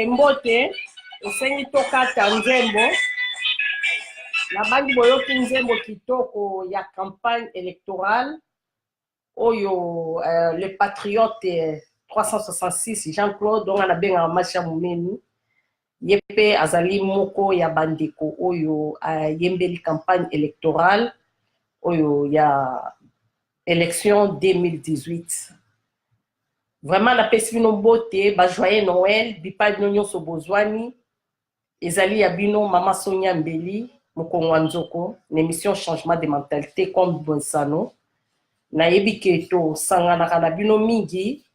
Mbote. Esengi tokata nzembo. La bangi boyoki nzembo kitoko ya campagne électorale. Oyo, le patriote 366, Jean-Claude, on a bien en macha moumeni. Yepe azali moko ya bandeko oyo yembeli campagne électorale. Oyo ya élection 2018. Vraiment, la pesino bote, ba joyeux Noël, bipa nyonyo so bozwani. Ezali ya bino Mama Sonia Mbeli, Mokongo Nzoko, l'émission Changement de mentalité comme Bonsano. Na yebi keto sangana kana bino mingi,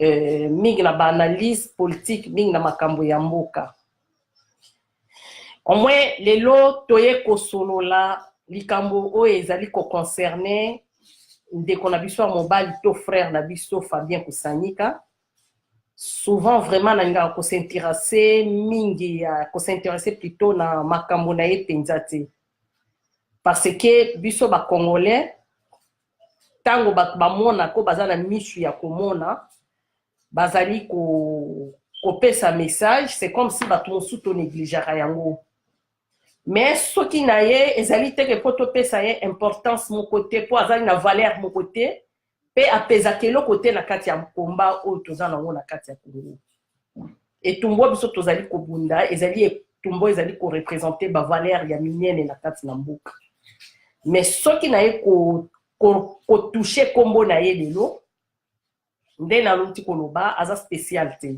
mingi na ba analyse politique, mingi na makambo ya mboka. Au moins, lelo toye kosolola, likambo o ezali ko concerné, ndeko na biso mobali to frère na biso Fabien Kusanika. Souvent vraiment nanga ko s'intéresser mingi ko s'intéresser plutôt na makambo na ye penzate. Parce que biso ba congolais tango ba mona ko bazana mishu ya komona bazali ko pesa message, c'est comme si ba tout sous to négligeara yango. Mais ce qui na ye ezali te que poto pesa ye importance mon côté pour azali na valeur mon côté pe apesa kelo côté na kati ya komba o tozana ngo na kati ya Congo. Et tumbo biso tozali ko bunda ezali tumbo ezali ko représenter ba valeur ya minienne na kati na mboka. Mais ce qui na ye ko toucher kombo na ye lelo nde na luti koloba aza spécialité.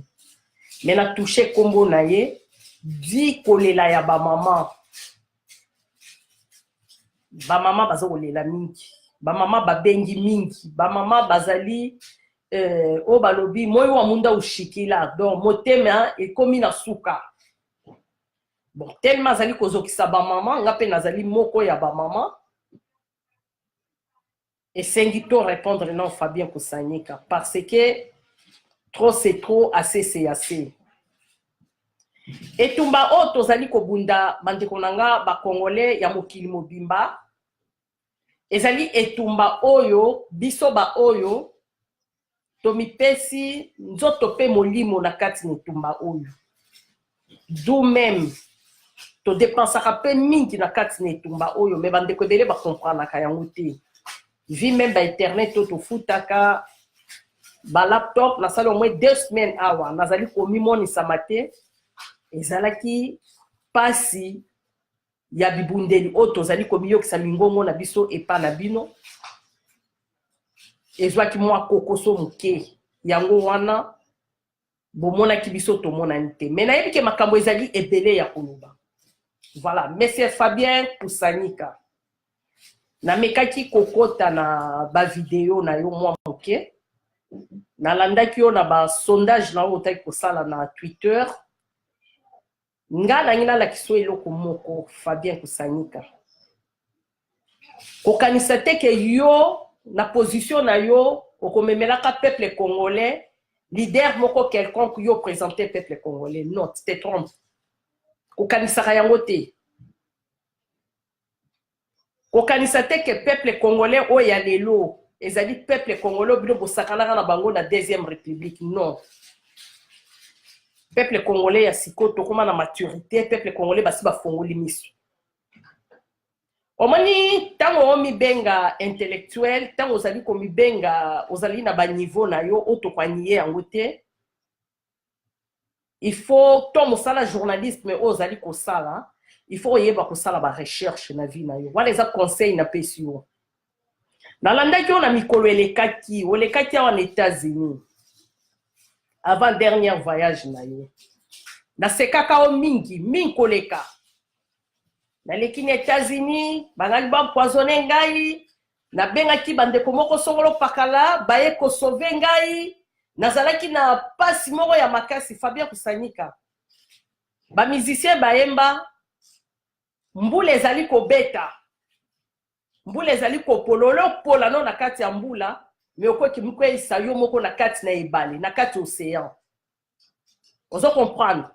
Mais na toucher kombo na ye di kolela ya ba maman. Ba mama bazo kolela mingi, ba mama babengi mingi, ba mama bazali o balobi moyo wa munda ushikila donc motema ekomi na suka. Bon tellement zali kozokisa ba mama ngape nazali moko ya ba mama. Et sengi to répondre non Fabien Kusanika parce que trop c'est trop, assez c'est assez. Et tumba o tozali kobunda bandeko nanga ba congolais ya mokili mobimba. Ezali etumba oyo biso ba oyo tomipesi nzoto pe molimo na kati netumba oyo. D'où même to dépensaka pe mingi na kati netumba oyo mais bandeko dele ba comprendre ka yango te. Vi même ba internet to futaka ba laptop na sala au moins 2 semaines awa nazali komi moni samate. Ezalaki pasi ya bibundeli oto zali komi yokisa mingongo na biso epa na bino. Ezwaki mwa kokoso muke yango wana bomona ki biso to mona nte. Mais na yebi ke makambo ezali ebele ya koloba. Voilà, monsieur Fabien Kusanika. Na mekaki kokota na ba video na yo mwa muke. Na landaki yo na ba sondage na otaki kosala na Twitter. Nga ngina la kiso eloko moko Fabien Kusanika. Kokanisa te ke yo na position na yo okomemelaka peuple congolais leader moko quelconque yo présenter peuple congolais. Non, tu te trompes. Kokanisa yango te. Kokanisa te ke peuple congolais o ya lelo ezali peuple congolais bino bosakana na bango na deuxième république. Non. Peuple congolais ya sikoto koma na maturité, peuple congolais basi ba fongoli misu. Omani tango omi benga intellectuel, tango ozali komi benga ozali na ba niveau na yo oto kwaniye yango te. Il faut to mosala journalisme ozali ko sala, il faut yeba ko sala ba recherche na vie na yo. Wala eza conseil na pesi yo. Na landaki on a mikolo elekaki, olekaki en États-Unis. Avant dernier voyage na yo. Na sekaka o mingi koleka. Na lekini États-Unis, bangali ba empoisonner ngai, na bengaki bandeko moko songolo pakala, baye ko sauver ngai, nazalaki na pasi moko ya makasi Fabien Kusanika. Ba musicien baemba, mbula ezali ko beta. Mbula ezali ko pololo pola no na kati ya mbula. Mais au quoi qui me croit ça yo moko na kati na ibale na kati océan. Ozo comprendre.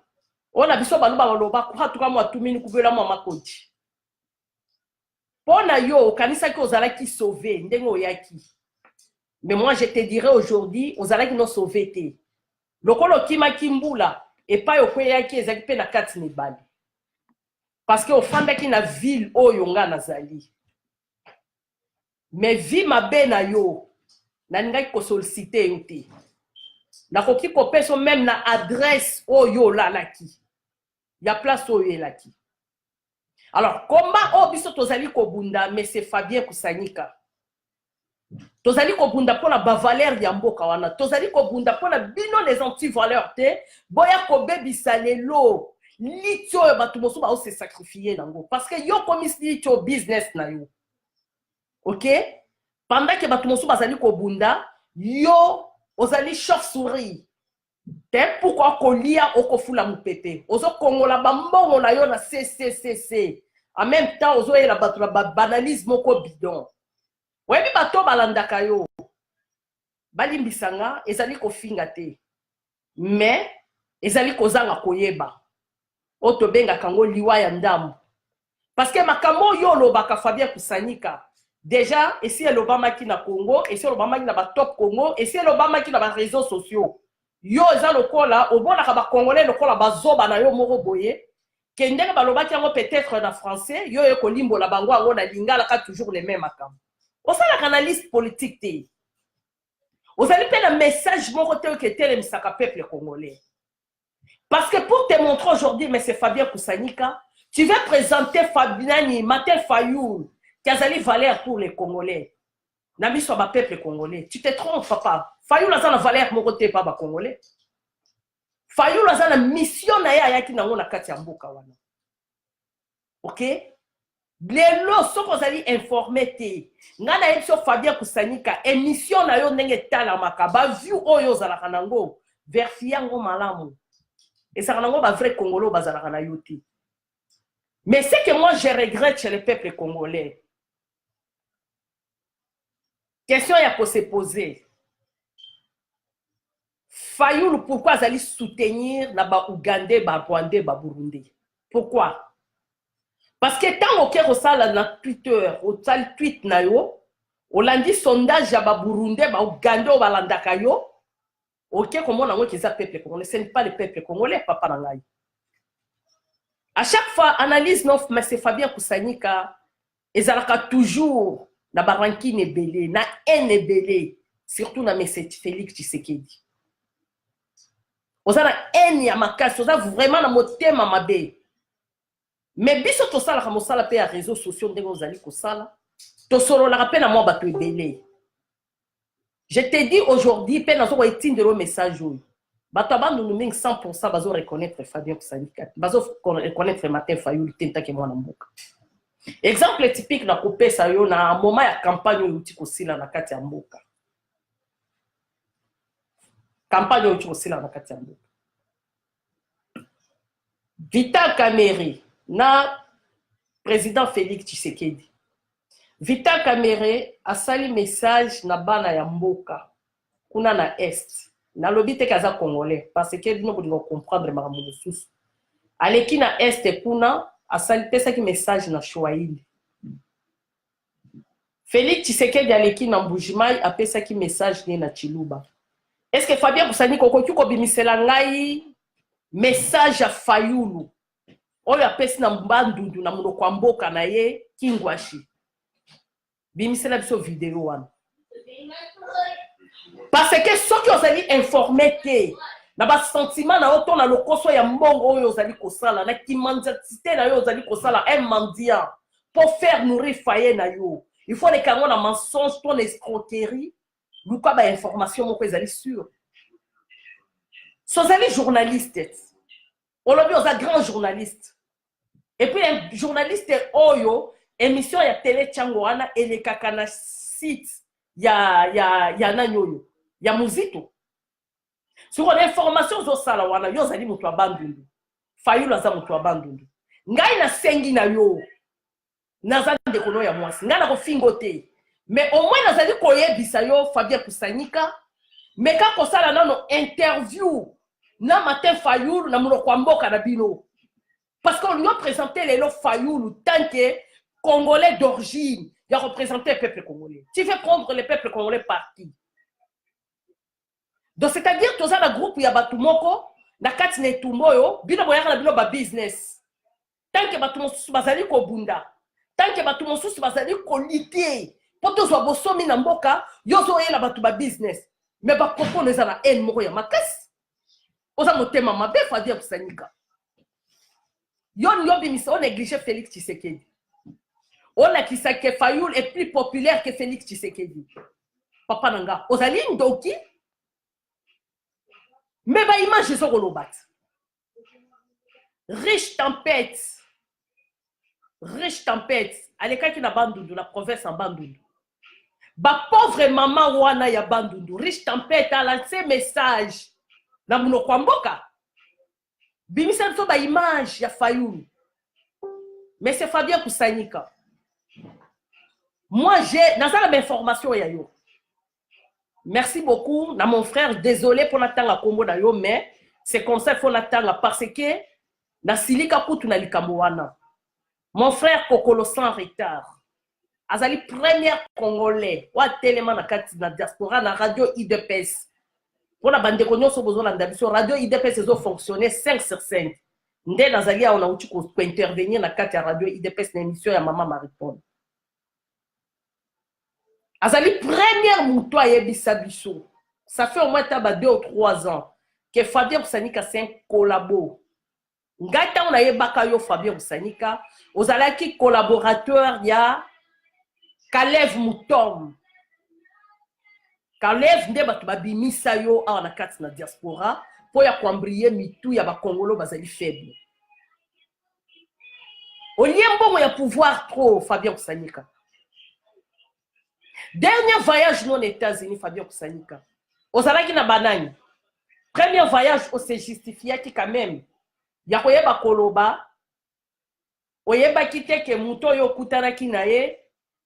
On a biso balu ba loba kwa tuka mo atumini kubela mo makoti. Pona yo kanisa ki ozala ki sauver ndengo yaki. Mais moi je te dirais aujourd'hui ozala ki no sauver te. lokolo kima kimbula et pas yo kweyaki ezaki pe na kati mibali parce que ofandaki na ville oyo nga nazali mais vie mabe na yo nalingaki kosolicite yo te nakoki kopesa même na adresse oyo olalaki ya place oyo elaki. Alors combat oyo biso tozali kobunda mais c'est Fabien Kusanyika tozali kobunda mpona bavaler ya mboka wana tozali kobunda mpona bino les anti-valeurs te boya kobebisa lelo liti oyo bato mosusu baose sacrifier nango parce que yo komisi liti oyo business na yo ok pendant que bato mosusu bazali kobunda yo ozali chauve-souris te pourquoi kolia okofula mupepe ozokongola bambongo na yo na ccc en même temps ozoyela bato na banalisme moko bidon webi bato balandaka yo balimbisanga ezali kofinga te mais ezali kozanga koyeba oyo tobengaka ngo liwa ya ndambo parce que makambo oyo olobaka Fabien Kusanyika déjà esi elobamaki na Congo esi elobamaki na batop Congo esi elobamaki na baréseaux sociaux yo eza lokola obonaka bakongolais lokola bazoba na yo moko boye ke ndenge balobaki yango peut-être na français yo ekolimbola bango yango na lingalaka toujours les mêmes makambo osalaka na liste politique te ozali mpe na message moko te oyo ketelemisaka peuple congolais parce que pour te montrer aujourd'hui mais c'est Fabien Kusanyika tu veux présenter Fabiani Martin Fayoul qui azali valeur pour les Congolais na biso ba peuple congolais tu te trompes papa Fayoul aza na valeur moko te pa ba Congolais Fayoul aza na mission na ye ayaki nango na kati ya mboka wana ok lelo soko ozali informé te nga na yebi so Fabien Kusanyika émission na yo ndenge etalamaka baview oyo ozalaka nango verifie yango malamu ezalaka nango bavrai congolais bazalaka na yo te mais ce que moi je regrette chez le peuple congolais question ya ko se poser Fayoul pourquoi azali soutenir na ba Ougandais ba Rwandais ba Burundais pourquoi parce que tant que osala na Twitter osali tweet na yo olandi sondage ya ba Burundais ba Ougandais o balandaka yo ok komona ngo kiza peuple congolais ce n'est pas le peuple congolais papa na ngai à chaque fois analyse nof mais c'est Fabien Kusanyika ezalaka toujours na barankine ebele na haine ebele surtout na monsieur Félix Tshisekedi ozana haine ya makasi oza vraiment na motema mabe mais biso tosalaka mosala pe ya réseaux sociaux ndenge ozali kosala tosololaka pe na mwa bato ebele je te dis aujourd'hui pe nazo koetindela message oyo bato abandunu mingi 100% bazo reconnaître Fabien Kusanyika bazo reconnaître Martin Fayoul te ntake mwana mboka exemple typique na kopesa yo na moment ya campagne oyo uti kosila na kati ya mboka campagne oyo uti kosila na kati ya mboka Vital Kamerhe na président Félix Tshisekedi Vital Kamerhe asali message na bana ya mboka kuna na est na lobi te kaza congolais parce que bino bolingo comprendre makambo mosusu aleki na est kuna asali pesaki message na Swahili Félix Tshisekedi aleki na Mbujimai apesaki message ne na Chiluba est-ce que Fabien Kusanyika okoki kobimisela ngai message ya Fayoul oyo apesi na mbandundu na monoko ya mboka na ye Kingwashi bimisela biso video wana parce que soki ozali informé te na ba sentiment na oto na lokoso ya mbongo oyo ozali kosala na kimandiatité na yo ozali kosala un mendiant pour faire nourrir foyer na yo il faut les kango na mensonge ton escroquerie luka ba information moko ezali sûr so ozali journaliste olobi oza grand journaliste et puis un journaliste oyo émission ya télé tchango wana elekaka na site ya nani oyo ya muzito sur l'information zosala wana yo ozali moto abandundu Fayoul aza moto abandundu ngai na sengi na yo naza ndeko ya mwasi ngai na kofingo te mais au moins nazali koyebisa yo Fabien Kusanyika mais ka kosala nano interview na Martin Fayoul na monoko ya mboka na bino parce qu'on lui a présenté les lots Fayoul tant que congolais d'origine il a représenté le peuple congolais tu fais prendre le peuple congolais par qui Donc, c'est-à-dire, tous un groupe, il y a Batumoko, na kati ne tumboyo, bino boyaka na bino ba business. Tant que Batumosu bazali ko bunda, tant que Batumosu bazali ko litier, poto zo bosomi na mboka, yozo yela batu ba business. Mais ba propos neza na en moko ya makasi. Oza motema mabe fa dire kusanika. Yon yobi miso on néglige Félix Tshisekedi. On a qui sait que Fayoul est plus populaire que Félix Tshisekedi. Papa nanga, ozali ndoki. Mais ba image zo kolobat. Riche tempête. Riche tempête. Aleka ki na Bandundu, la province en Bandundu. Ba pauvre maman wana ya Bandundu. Riche tempête a lancé message. Na muno kwa mboka. Bimisa so ba image ya Fayoul. Mais c'est Fabien Kusanika. Moi, j'ai dans la information ya yo. Merci beaucoup, na mon frère. Désolé pour l'attendre à Combo na yo, mais c'est comme ça qu'il faut l'attendre parce que na silika kutu na likambo wana. Mon frère Kokolo sans retard. Azali première congolais. Wa tellement na kati na diaspora na radio IDPS. Pour la bande konyo so besoin d'ambition radio IDPS zo fonctionner 5 sur 5. Ndé nazali on a outi ko intervenir na kati ya radio IDPS na émission ya Maman Maripone. Azali première mouto à Yebisabiso. Ça fait au moins 2 ou 3 ans que Fabien Kusanika c'est un collabo. Ngata on a yebaka yo Fabien Kusanika. Ozalaki collaborateur ya Kalev Moutom. Kalev nde batu babimisa yo a na kati na diaspora po ya kwambrier mitu ya ba Congolo bazali faible. Oliembo ya pouvoir trop Fabien Kusanika. Dernier voyage non aux États-Unis, Fabien Kusanika. Ozalaki na banani. Premier voyage, on s'est justifié qui quand même. Yakoyeba koloba. Oyeba kite ke muto yo kutana kinaye.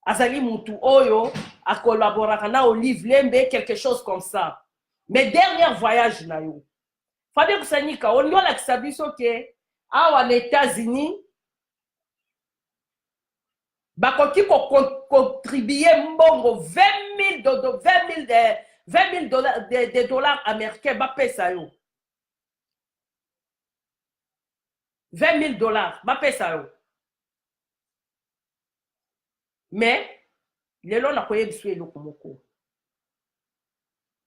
Azali mutu oyo a collaboré na Olive Lembe, quelque chose comme ça. Mais dernier voyage na yo. Fabien Kusanika, on doit l'accepter que à aux États-Unis. Bakoki ko contribuer mbongo 20 000 dollars américains ba pesa yo 20 000 dollars ba pesa yo mais lelo na koye biso eloko moko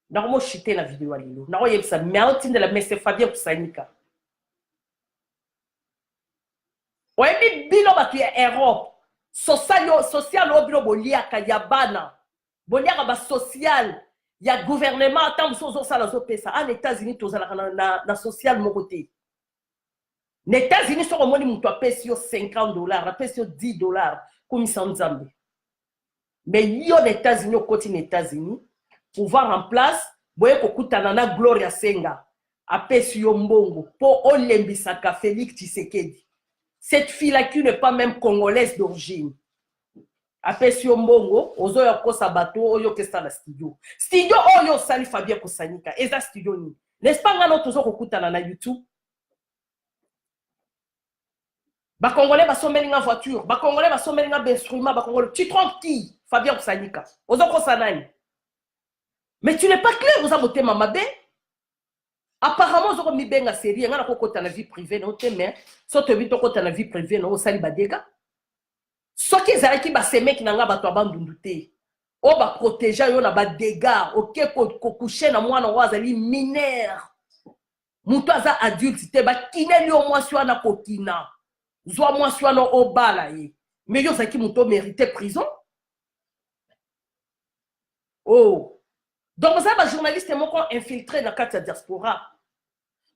na ko mo chiter na vidéo lelo na koye bisa melting de la messe Fabien Kusanika oyebi bilo batu ya Europe social obilo boliaka ya bana boliaka ba social ya gouvernement tant sozo sala zo pesa en États-Unis tozalaka na social mokoté na États-Unis so komoni mutu apesi yo 50 dollars apesi yo 10 dollars comme Nzambe mais yo na États-Unis au côté na États-Unis pouvoir en place boye kokutana na Gloria Senga apesi yo mbongo po olembisaka Félix Tshisekedi. Cette fille-là qui n'est pas même congolaise d'origine. Après si mbongo, ozo ya kosa bato oyo kesta na studio. Studio oyo sali Fabien Kusanika. Eza studio ni. N'est-ce pas ngano tozo kokutana na YouTube? Ba congolais ba someli nga voiture, ba congolais ba someli nga instrument, ba congolais. Tu trompes qui? Fabien Kusanika. Ozo kosa nani? Mais tu n'es pas clair, oza motema mabe. Apparemment, vous avez bien série, vous avez la vie privée, mais si vous avez la vie privée, vous avez des dégâts. Ce qui est qui va s'aimer qui n'a pas de on va protéger, on a des dégâts, ok, pour coucher dans moi, on va mineur. Moutoisa adulte, te ba kiné au moins sur na kokina. Zoa moi sur na obala ye. Mais yo ça qui mouto mérité prison. Oh. Donc ça va journaliste est moko infiltré dans la diaspora.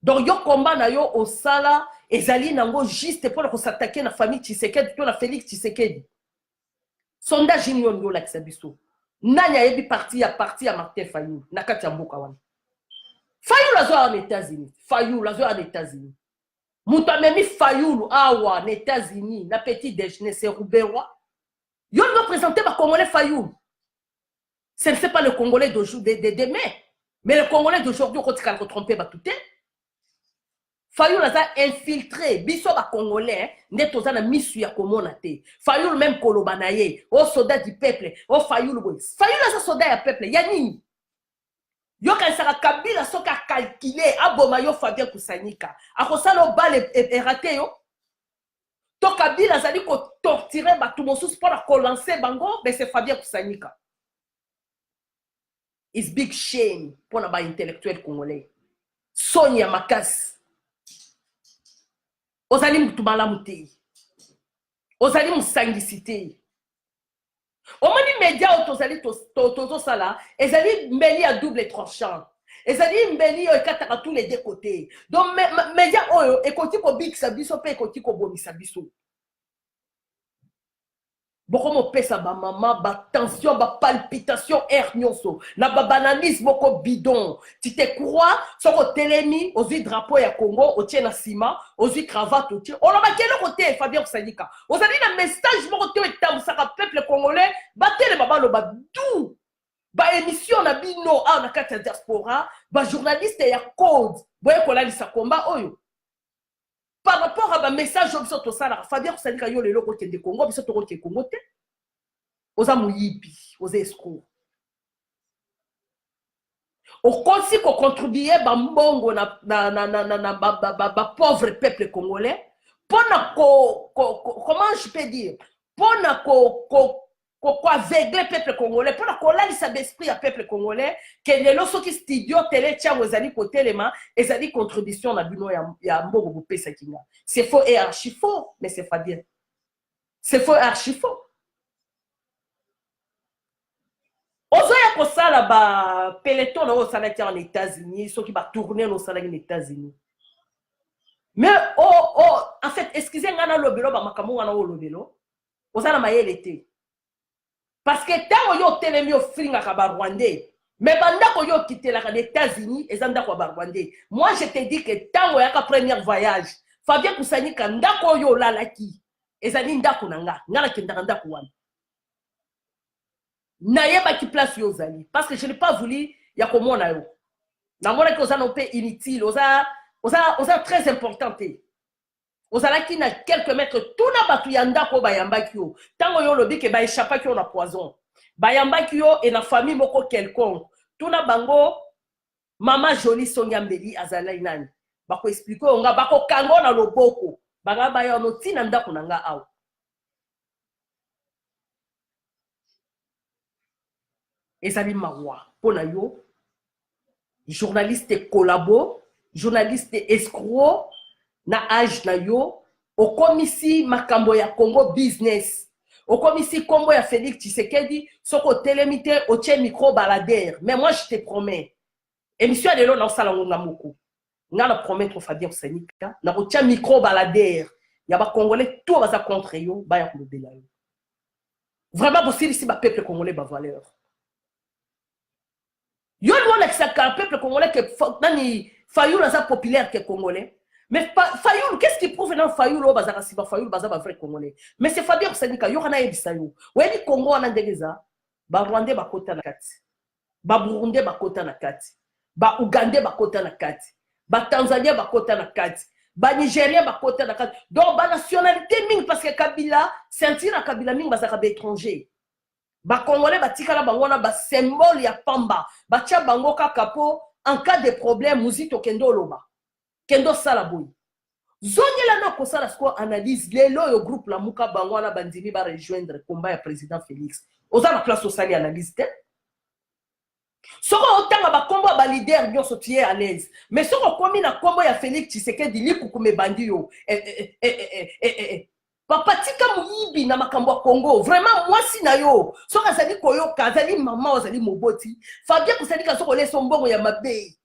Donc yo combat na yo au sala ezali nango juste pour s'attaquer na famille Tshisekedi to na Félix Tshisekedi. Sondage union yo la kisabiso. Nanya yebi parti à Martin Fayou na kati mboka wana. Fayou la zo en États-Unis. Fayou la zo en États-Unis. Muta memi Fayou awa en États-Unis na petit déjeuner c'est Rouberois. Yo doit présenter ba Congolais Fayou. Ce n'est pas le Congolais d'aujourd'hui de demain, mais le Congolais d'aujourd'hui quand il a trompé ba tout Fayou a infiltré biso ba Congolais neto za na misu ya komona te. Fayou même kolobanaye, au soldat du peuple, au Fayou le boy. Fayou la soldat ya peuple, ya nini? Yo kanisaka Kabila soki calculé aboma yo Fabien Kusanyika akosala obale raté yo to Kabila azali ko torturer bato mosusu pour kolancer bango mais c'est Fabien Kusanyika. It's big shame pour na ba intellectuel congolais. Sonia Makasi ozali mutu malamu te ozali musangisi te omoni média tozali tozosala ezali mbeli ya double tranchant ezali mbeli oyo ekataka tous les deux côtés donc média oyo ekoti kobikisa biso mpe ekoti kobomisa biso boko mopesa bamama batension bapalpitation air nyonso na babananisme boko bidon tu te crois soko telemi ozwi drapeau ya Congo otie na nsima ozwi cravate otie olobaki eloko te Fabien Kusanyika ozali na message moko te etambusaka peuple congolais batelema baloba du baémission na bino awa na kati ya diaspora bajournaliste ya code boye kolalisa komba oyo par rapport à ma message biso tosala Fabien Kusanyika yo lelo kokende Congo biso tokokende Congo te oza muyibi oza escroc okosi ko contribuer bambongo na pauvre peuple congolais pona comment je peux dire pona ko aveugler peuple congolais pona kolalisa l'esprit ya peuple congolais que lelo soki studio télé tiango ezali kotelema ezali contribution na bino ya mbongo bopesa kinga c'est faux et archi faux mais c'est pas bien c'est faux et archi faux ozoya kosala ba peloton na osalaki en États-Unis soki ba tourner no salaki en États-Unis mais en fait excusez ngana lobelo ba makambo wana o lobelo osala mayele te parce que tant yo telemi yo fringaka ba Rwandais mais bandako yo kitelaka les États-Unis ezandako ba Rwandais moi je te dis que tant yaka premier voyage Fabien Kusanyika ndako yo lalaki ezali ndako nanga ngala kendaka ndako wana nayeba ki place yo zali parce que je n'ai pas voulu ya komona yo na mona ki oza no pe inutile oza très important te ozalaki na quelques mètres tout na batu ya ndako bayambaki yo tango yo lobi ke ba échappaki yo na poison bayambaki yo et na famille moko quelconque tout na bango mama Jolie Sonia Mbeli azalai nani bako expliquer nga bako kango na loboko banga ba yo no tina ndako nanga awa ezali mawa pona yo journaliste collabo journaliste escroc na âge na yo okomisi makambo ya Congo business okomisi kombo ya Félix Tshisekedi soko telemite otie micro baladère mais moi je te promets émission de l'eau na sala ngonga moko nga na promettre Fabien Kusanyika na otie micro baladère ya ba congolais tout baza contre yo ba ya kolobela yo vraiment possible ici ba peuple congolais ba valeur yo loin l'exaka peuple congolais que nani Fayoul asa populaire que congolais mais Fayoul qu'est-ce qui prouve dans Fayoul au bazaka si ba Fayoul baza ba vrai congolais mais c'est Fabien Kusanyika yo kana yebisa yo webi Congo wana ndegeza ba Rwandais bakota na kati ba Burundais bakota na kati ba Ugandais bakota na kati ba Tanzaniens bakota na kati ba Nigériens bakota na kati donc ba nationalité mingi parce que Kabila sentir na Kabila mingi bazaka ba étranger ba Congolais batikala bango na ba symbole ya pamba ba tia bango kaka po en cas de problème muzito kendo loba kendo sala boy zongela na kosala sko analyse lelo yo groupe la muka bango na bandimi ba rejoindre combat ya président Félix oza na place osali analyse te soko otanga ba kombo ba leader nyonso tie à l'aise mais soko komi na kombo ya Félix Tshisekedi likukume bandi yo papa tika muyibi na makambo ya Congo vraiment mwasi na yo soka azali koyoka azali mama azali moboti Fabien Kusanyika soko leso mbongo ya mabe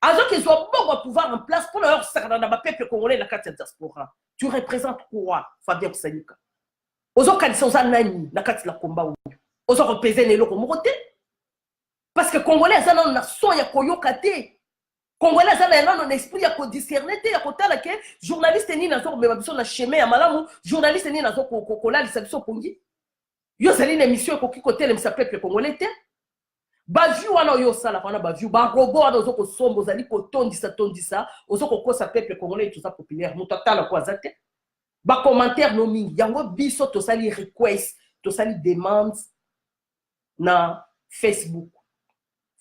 azo qu'ils ont bon pouvoir en place pour leur sakana na ba peuple congolais na kati ya diaspora tu représentes quoi Fabien Kusanyika ozo kanisa oza nani na kati la komba oyo ozo représenter eloko moko te parce que congolais azana na son ya koyoka te Congolais azana na esprit ya ko discerner te ya kotala ke journaliste ni nazo mema biso na chemin ya malamu journaliste ni nazo kolalisa biso pongi yo zali na émission ko kikotele msa peuple congolais te ba vu wana yo sala wana ba vu ba robot wana ozo ko sombo zali ko tondisa ozo ko kosa peuple congolais tout ça populaire muta tala ko azate ba commentaire no mingi yango biso to sali request to sali demande na Facebook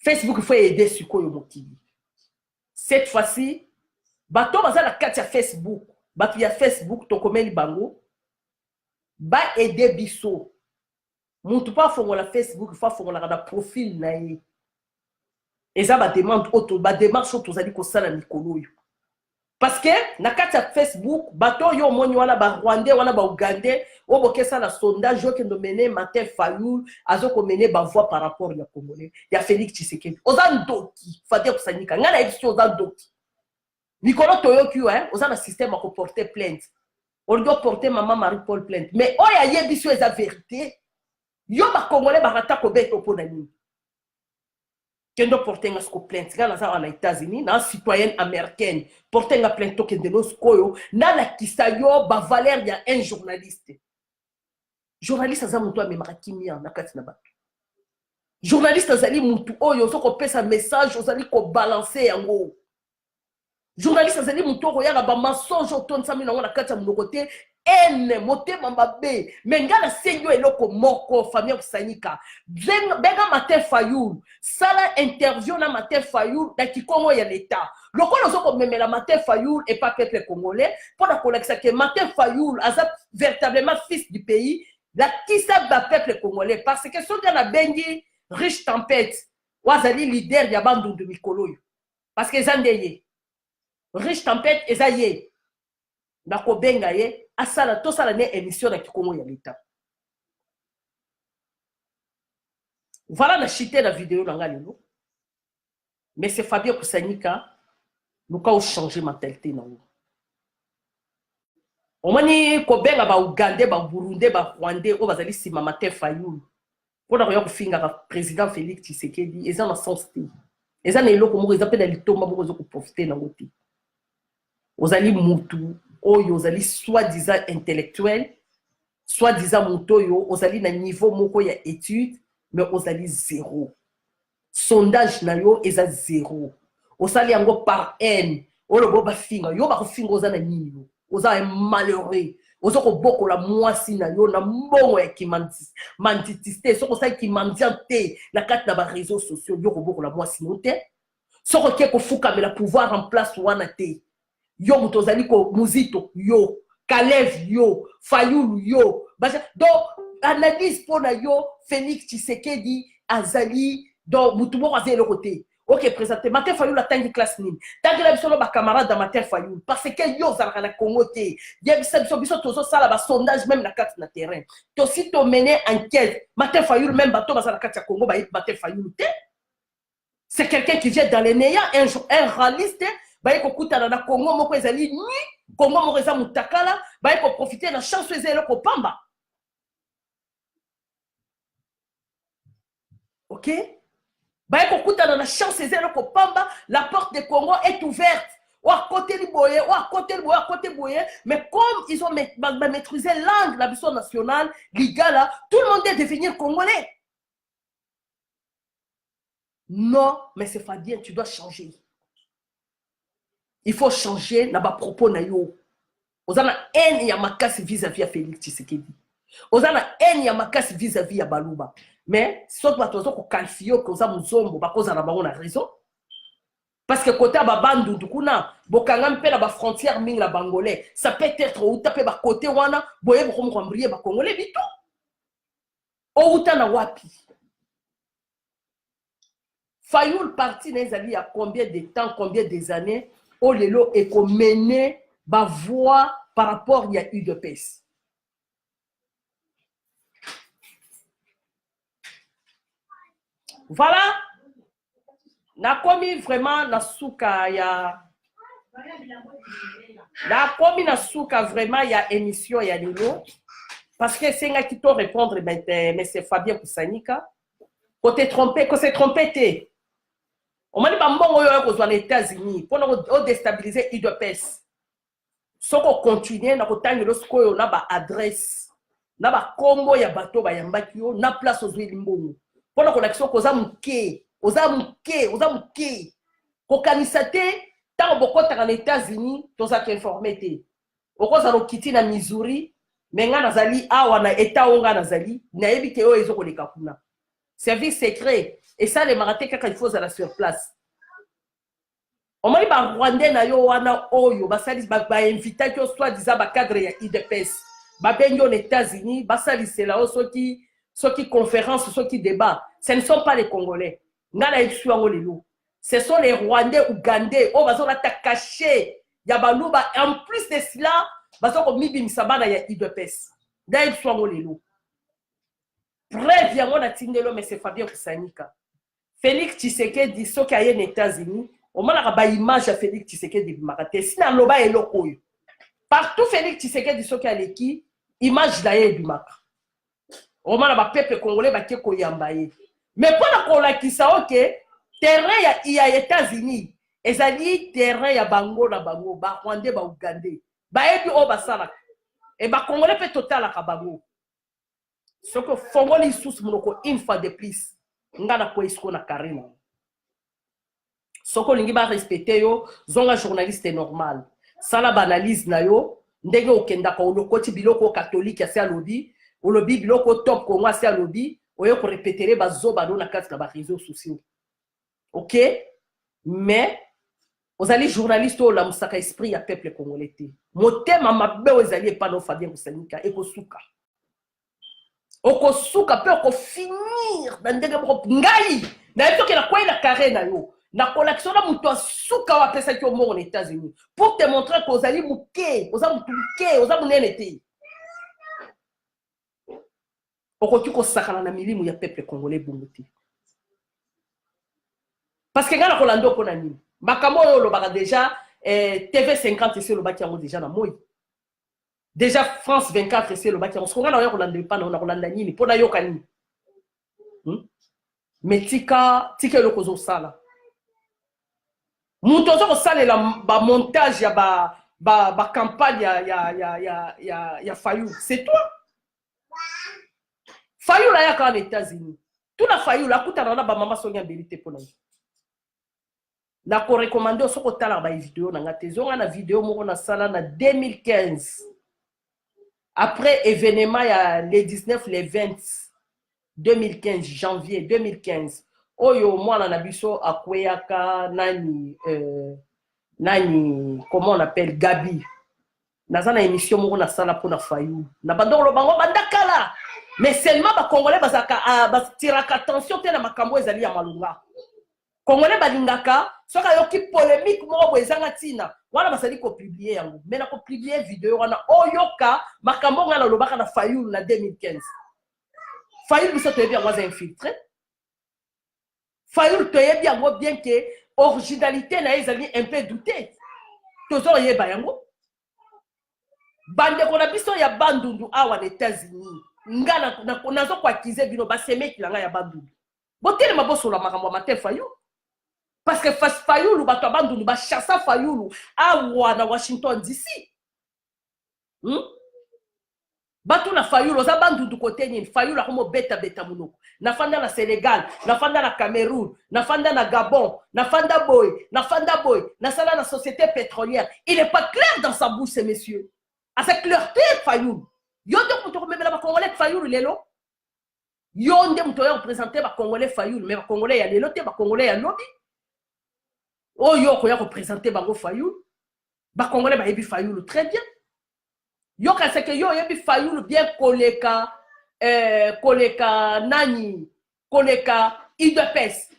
Facebook il faut aider sur quoi mokili. Cette fois-ci, bato baza na kati ya Facebook, bato ya Facebook to komeli bango, ba aider biso. Muntu pa fongola Facebook, fa fongola na profil na ye. Eza ba demande auto, ba démarche auto zali ko sala mikolo yo. Parce que na kati ya Facebook, bato yo moni wana ba Rwandais wana ba Ougandais, o bokesa na sondage yo kendo mene Martin Fayulu, azo ko mene ba voix par rapport ya Congolais, ya Félix Tshisekedi. Oza ndoki, fadia kusanyika, ngana ebisi oza ndoki. Nicolas Toyoki, hein, oza na système à porter plainte. On doit porter maman Marie-Paul plainte. Mais oya yebiso eza vérité. Yo ba Congolais ba rata ko beto po na nini. Kendo porter nga sko plainte. Gana za en États-Unis, na citoyenne américaine, porter nga plainte to kendo no skoyo, na la kisayo ba valeur ya un journaliste. Journaliste aza mutu amemaka kimia na kati na bato. Journaliste azali mutu oyo zo ko pesa message ozali ko balancer yango. Journaliste azali mutu oyo ba mensonge otonsa mina na kati ya munokote ene motema mabe mengala senyo eloko moko famille kusanyika benga Martin Fayulu sala interview na Martin Fayulu na kikongo ya l'état lokolo zoko memela Martin Fayulu et pas peuple congolais pour la collection que Martin Fayulu aza véritablement fils du pays la qui ça ba peuple congolais parce que son na bengi riche tempête wazali leader ya bandu de mikolo parce que zandeye riche tempête ezaye na ko benga ye asala to sala ne émission na kikongo ya l'état. Voilà na chité la vidéo na ngalelo. Mais c'est Fabien Kusanyika nous ka changer mentalité na wo. Omani ko benga ba Ougandais ba Burundais ba Rwandais o bazali sima Martin Fayulu. Pona ko finga ka président Félix Tshisekedi eza na sens te. Eza na eloko mo eza pe na litomba mo ko profiter na ngoti. Ozali mutu oyo ozali soi-disant intellectuel, soi-disant mutoyo, ozali na niveau moko ya étude, mais ozali zéro. Sondage na yo eza zéro. Ozali yango par haine. Olobo ba finga, yo ba ko finga oza na nini yo. Oza un malheureux. Ozo ko boko la mwasi na yo na mbongo ya kimantitiste, soko sa kimandiante na kati na ba réseaux sociaux, yo ko boko la mwasi no te. Soko ke ko fuka me la pouvoir en place wana te. Yo mutozali ko Muzito yo Kalev yo Fayulu yo donc analyse pour na yo Félix Tshisekedi azali donc mutumo azali le côté ok présenté Martin Fayulu la tangi classe nini tangi la biso ba camarade de Martin Fayulu parce que yo za na Congo te ya biso tozo sala ba sondage même na carte na terrain to si to mener enquête Martin Fayulu même bato bazala carte ya Congo ba Martin Fayulu te c'est quelqu'un qui vient dans les néants un réaliste baye ko kutana na Congo moko ezali ni Congo moko eza mutakala baye ko profiter na chance ezelo ko pamba. OK, baye ko kutana na chance ezelo ko pamba, la porte de Congo est ouverte. Ou à côté du boye, ou à côté du boye, à côté boye, mais comme ils ont maîtrisé langue la vision nationale, ligala, tout le monde est devenir congolais. Non, mais c'est pas bien, tu dois changer. Il faut changer na ba propos na yo. Ozana haine ya makasi vis-à-vis ya Félix Tshisekedi. Ozana haine ya makasi vis-à-vis ya Baluba. Mais sauf ba tozo ko qualifier ko oza muzombo ba koza na bango na raison. Parce que côté ba bandu ndukuna bokanga mpe na ba frontière mingi la bangolais, ça peut être ou tapé ba côté wana boye ko mkombrier ba congolais bitu. O utana wapi? Fayulu parti nezali ya combien de temps, combien des années? Oh lelo et qu'on mène ba voix par rapport il y a eu de pèse. Voilà. Na komi vraiment na souka ya na komi na souka vraiment ya émission ya lelo parce que c'est nga qui to répondre mais c'est Fabien Kusanyika côté trompé que c'est trompé. On m'a dit que aux États-Unis pour nous déstabiliser UDPS. Si on continue, on a une adresse, on a combo ya bateau, on a place aux Limbongo. Pour nous action aux amuké, aux Kokanisate, tant beaucoup en États-Unis, tous ça qui informé. Au cause de Kitty na Missouri, mais nga nazali awa na État onga nazali, na ebite o ezo koleka kuna. Service secret. Et ça, les marathés, quand il faut aller sur place. On m'a dit, bah, Rwandais, na yo, wana, oyo, bah, ça dit, bah, invité, que soit, disant, bah, cadre, ya IDPS. Bah, ben, aux États-Unis, bah, ça dit, c'est là, ceux qui conférences, ceux qui débattent. Ce ne sont pas les Congolais. Ce sont les Rwandais, Ougandais, oh, bah, on a caché. Yabalou, bah, en plus de cela, bah, on a mis Bimsabana, ya IDPS. D'ailleurs, soit on les loups. Bref, on a Tindelo, mais c'est Fabien Koussanika. Félix Tshisekedi, ceux qui sont aux États-Unis, on a une image à Félix Tshisekedi Maraté. Si on a une image, partout Félix Tshisekedi, ceux qui sont qui, image d'ailleurs du Maka. On a un peuple congolais qui est koyambaye. Mais pour la qui ça, ok, terrain il y a États-Unis, et ça dit terrain il y a Bango, la Bango, ba Rwandais, ba Ougandais, ba ebi o basala, et ba Congolais peut total à Bango. Ce que Fongoli sous monoko une fois de plus. Ngana ko isko na karina soko lingi ba respecter yo zonga journaliste normal sala banalise na yo ndenge okenda ko lokoti biloko catholique ya sia lobby o lobby biloko top ko ngwa sia lobby oyo ko répéter ba zoba do na kati na ba réseaux sociaux. OK, mais aux alliés journalistes o la musaka esprit ya peuple congolais te motema mabe aux alliés pas no Fabien Koussanika e ko suka okosuka pe oko finir na ndenge moko ngai na yeto ke na kwa na carré na yo na collection na muto asuka wa pesa ki omo aux États-Unis pour te montrer que ozali muke oza muke oza munene te okoki ko sakana na milimu ya peuple congolais bongo te parce que ngana kolando ko na nini makambo oyo lobaka déjà TV 50 c'est le baki yango déjà na moi. Déjà France 24 c'est le baki on se regarde on a pas on a Rolanda nini pour na yoka nini mais tika le kozo sala muto zo sala la ba montage ya ba campagne ya Fayou c'est toi Fayou la ya ka aux États-Unis tout la Fayou la kutana na ba mama sonya vérité pour nous na ko recommander soko tala ba vidéo na ngate zonga na vidéo moko na sala na 2015 après événement il y a les 19 les 20 2015 janvier 2015 oyo mwana na biso akweyaka nani comment on appelle Gabi nazana émission moko na sala pour na Fayou na bandolo bango bandakala mais seulement ba congolais bazaka batiraka attention te na makambo ezali ya malunga congolais balingaka soka yoki polémique moko ezanga tina wana basali ko publier yango mais na ko publier vidéo wana oyoka makambo ngana lobaka na Fayou na 2015 Fayou biso toyebi yango aza infiltré Fayou toyebi yango bien que originalité na ezali un peu douté tozo yeba yango bande kona biso ya bandundu awa na États-Unis ngana nazo ko accuser bino ba semeki langa ya bandundu botele maboso la makambo matin Fayou parce que Fayulu bato bandundu ba chassa Fayulu awa na Washington DC bato na Fayulu za bandundu côté nini Fayulu akomo beta munoko na fanda na Sénégal na fanda na Cameroun na fanda na Gabon na fanda boy na sala na société pétrolière il n'est pas clair dans sa bouche ces messieurs à cette clarté Fayulu yo de muto memela ba congolais Fayulu lelo yo nde muto ya représenter ba congolais Fayulu mais ba congolais ya lelo te ba congolais ya lobby oh yo ko ya représenter bango Fayulu ba congolais ba yebi Fayulu très bien yo ka c'est que yo yebi Fayulu bien koleka nani koleka IDPS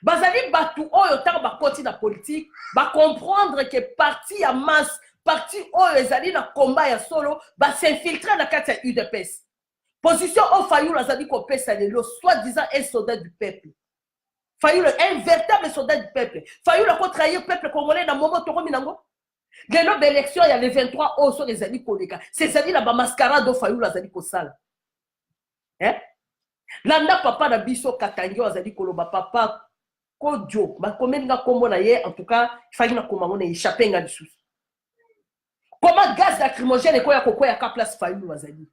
bazali batu oyo ta ba koti na politique ba comprendre que parti ya masse parti oyo ezali na combat ya solo ba s'infiltrer na kati ya UDPS position au Fayulu azali ko pesa lelo soi-disant un soldat du peuple Fayulu un véritable soldat du peuple Fayulu a trahir le peuple congolais dans moment toko minango lelo d'élection il y a les 23 au sur les ali koleka c'est ça dit la ba mascarade au Fayulu azali ko sala landa papa na biso katangio azali koloba papa kodio ba komenga kombo na ye en tout cas il fallait na komango na échapper nga dessous comment gaz lacrymogène ko ya koko ya ka place Fayulu azali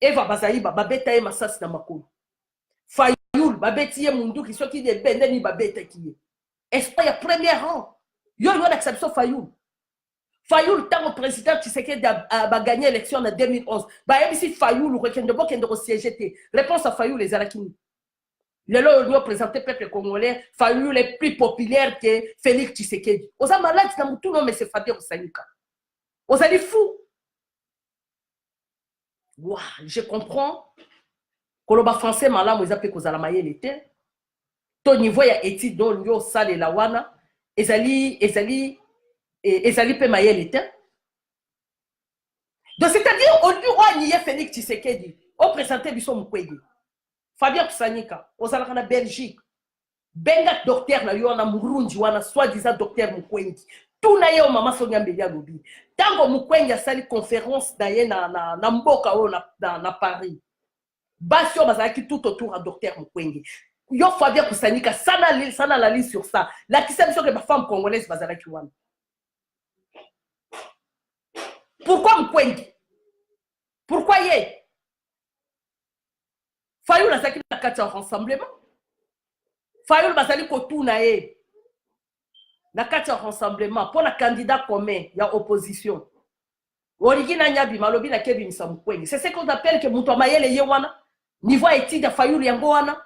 eva bazali ba beta e masasi na makolo Fayulu babeti ye mundu ki soki de bende ni babeta ki est-ce pas ya premier rang yo yo d'acception Fayulu tango président Tshisekedi a gagné l'élection en 2011 ba yebisi Fayulu rekende bokende ko siéger te réponse à Fayulu les alakini Les lois ont présenté peuple congolais, Fayulu les plus populaires que Félix Tshisekedi. Aux malades, tout le monde, c'est Fabien Roussagnika. Aux allez fous. Wow, je comprends. Koloba français malam ils appellent kozala mayele te. To niveau ya étude don yo sale la wana ezali pe mayele te. Donc c'est-à-dire au lieu où nié Félix Tshisekedi, au présenté biso Mukwege. Fabien Roussagnika, ozalaka na Belgique. Benga docteur na yo na Murundi wana soi-disant docteur Mukwege. Tout na yo mama Sonia Mbelia lobi. Tango Mukwege a sali conférence na mboka o na Paris. Basio bazalaki tout autour à docteur Mukwege. Yo Fabien Roussagnika sana la liste sur ça. La qui sait que les femmes congolaises bazalaki wana. Pourquoi Mukwege? Pourquoi yé? Fayulu bazalaki na kati ya rassemblement. Fayulu bazali kotuna ye. Na kati ya rassemblement pour la candidat commun ya opposition. Origina nyabi malobi na kebi misa Mukwege. C'est ce qu'on appelle que muto mayele ye wana. Niveau étude ya Fayulu yango wana.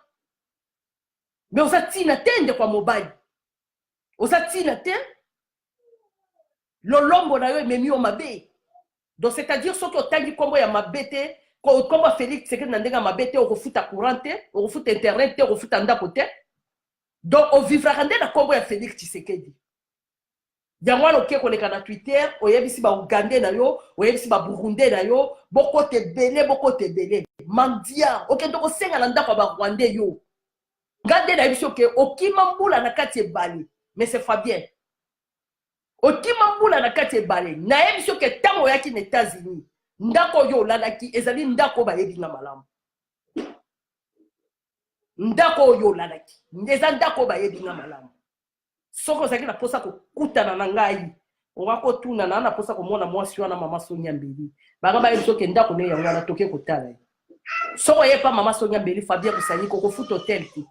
Mais osa tina tende kwa mobile. Osa tina te. Lolombo na yo ememi o mabe. Donc c'est-à-dire ce que otangi kombo ya mabete, kombo Félix Tshisekedi na ndenga mabete o refuta courant te, o refuta internet te, o refuta ndako te. Donc on vivra rende na kombo ya Félix Tshisekedi. Yango wana oke koleka na Twitter, oyebisi ba Ugandais na yo, oyebisi ba Burundais na yo, boko te belé. Mandia, okende ko senga na ndako ba Rwandais yo. Ngande na biso ke okima mbula na kati ebali, mais c'est Fabien. Okima mbula na kati ebali, na biso ke tango yaki na États-Unis, ndako yo lalaki ezali ndako ba yebi na malamu. Ndako yo lalaki, ndeza ndako ba yebi na malamu. Soko zaki na posa ko kutana na ngai. Ongako tuna na posa ko mona mwasi wana mama Sonia Mbeli. Banga ba biso ke ndako ne yango na toke kotala. Soko ye pa mama Sonia Mbeli Fabien Roussagnika ko foot hotel ti.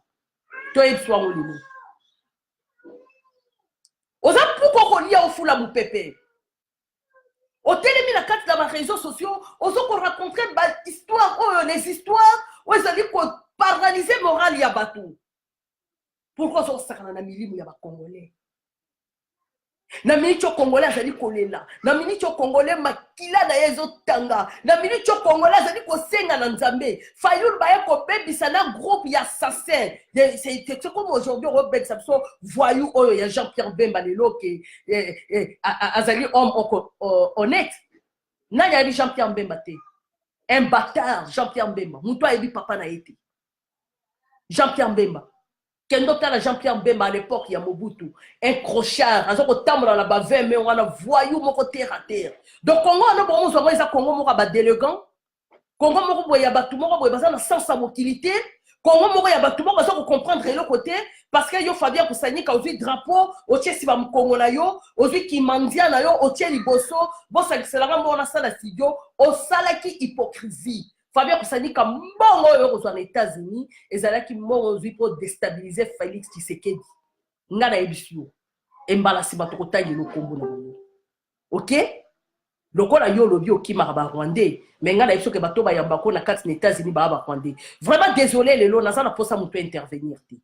To ebswa ngolimo. Oza pourquoi ko lia au fula mupepe. Au télémi na carte dans les réseaux sociaux, ozo ko rencontrer histoire les histoires, ou ezali ko paralyser moral ya batou. Pourquoi on s'en a mis ya ba congolais? Na minicho congolais azali kolela, na minicho congolais makila na yezo tanga, na minicho congolais azali ko senga na nzambe. Fayulu ba ko bebisa na groupe ya assassin. C'est comme aujourd'hui on bebisa so voyou oyo ya Jean-Pierre Bemba lelo ke azali homme honnête. Na ya Jean-Pierre Bemba te. Un bâtard Jean-Pierre Bemba. Muto ayebi papa na été. Jean-Pierre Bemba. Kendo tala Jean-Pierre Bemba à l'époque il y a Mobutu, un crochard, un zoko tambola na ba 20 mais on a voyou moko terre à terre. Donc Congo on a bon on ça Congo moko ba délégant. Congo moko boya batu moko boya bazana sans mobilité. Congo moko ya batu moko ça comprendre le côté parce que yo Fabien Roussagnika aujourd'hui drapeau au tché si ba Congo na yo, aujourd'hui ki mandia na yo au tché liboso, bon ça c'est la rambo na sala studio, au sala ki hypocrisie. Fabien Roussagnika mbongo oyo kozwa na États-Unis ezalaki mbongo ozwi pour déstabiliser Félix Tshisekedi. Nga na ebisio embala si bato kotangi lokombo na bango. OK? Lokola yo lobi okima ba Rwandais, mais nga na ebisio ke bato ba yambako na kati na États-Unis ba Rwandais. Vraiment désolé lelo naza na posa mutu intervenir te.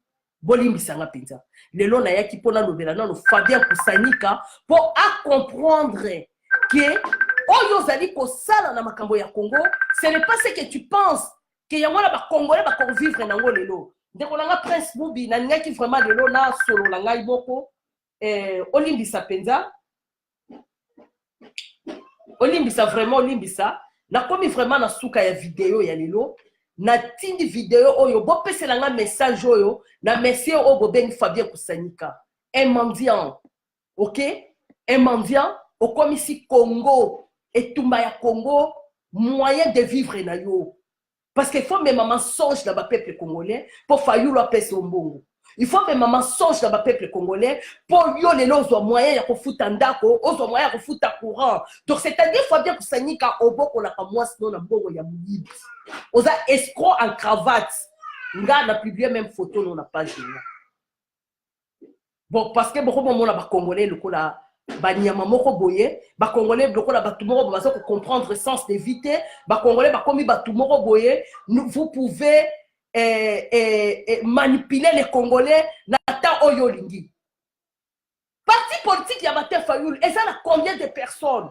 Bolimbisa nga penza. Lelo na yaki pona lobela na Fabien Roussagnika pour à comprendre que Oyo zali ko sala na makambo ya Congo, ce n'est pas ce que tu penses que yangola ba Congolais ba ko vivre na ngo lelo. Ndeko nanga Prince Bubi na ngaki vraiment lelo na solo la ngai boko olimbisa penza. Olimbisa vraiment olimbisa na komi vraiment na suka ya vidéo ya lelo na tindi vidéo oyo bo pese nga message oyo na monsieur obo ben Fabien Roussagnika. Un mendiant. OK? Un mendiant au commissi Congo. Et tout ya Congo, moyen de vivre na yo. Parce qu'il faut même mensonge dans le peuple congolais pour faire la paix au mbongo. Il faut même mensonge dans le peuple congolais pour yo les lois moyens de foutre en dako, aux moyens de foutre à courant. Donc c'est-à-dire Fabien Roussagnika au boko la moi sinon na mbongo ya muyibi. Oza escroc en cravate. Nga na publié même photo dans la page là. Bon parce que beaucoup de ba congolais le kola banyama moko boye ba congolais lokola batu moko baza ko comprendre le sens d'éviter ba congolais ba komi batu moko boye vous pouvez manipuler les Congolais n'attend oyo lingi. Parti politique ya Martin Fayulu, et ça a combien de personnes?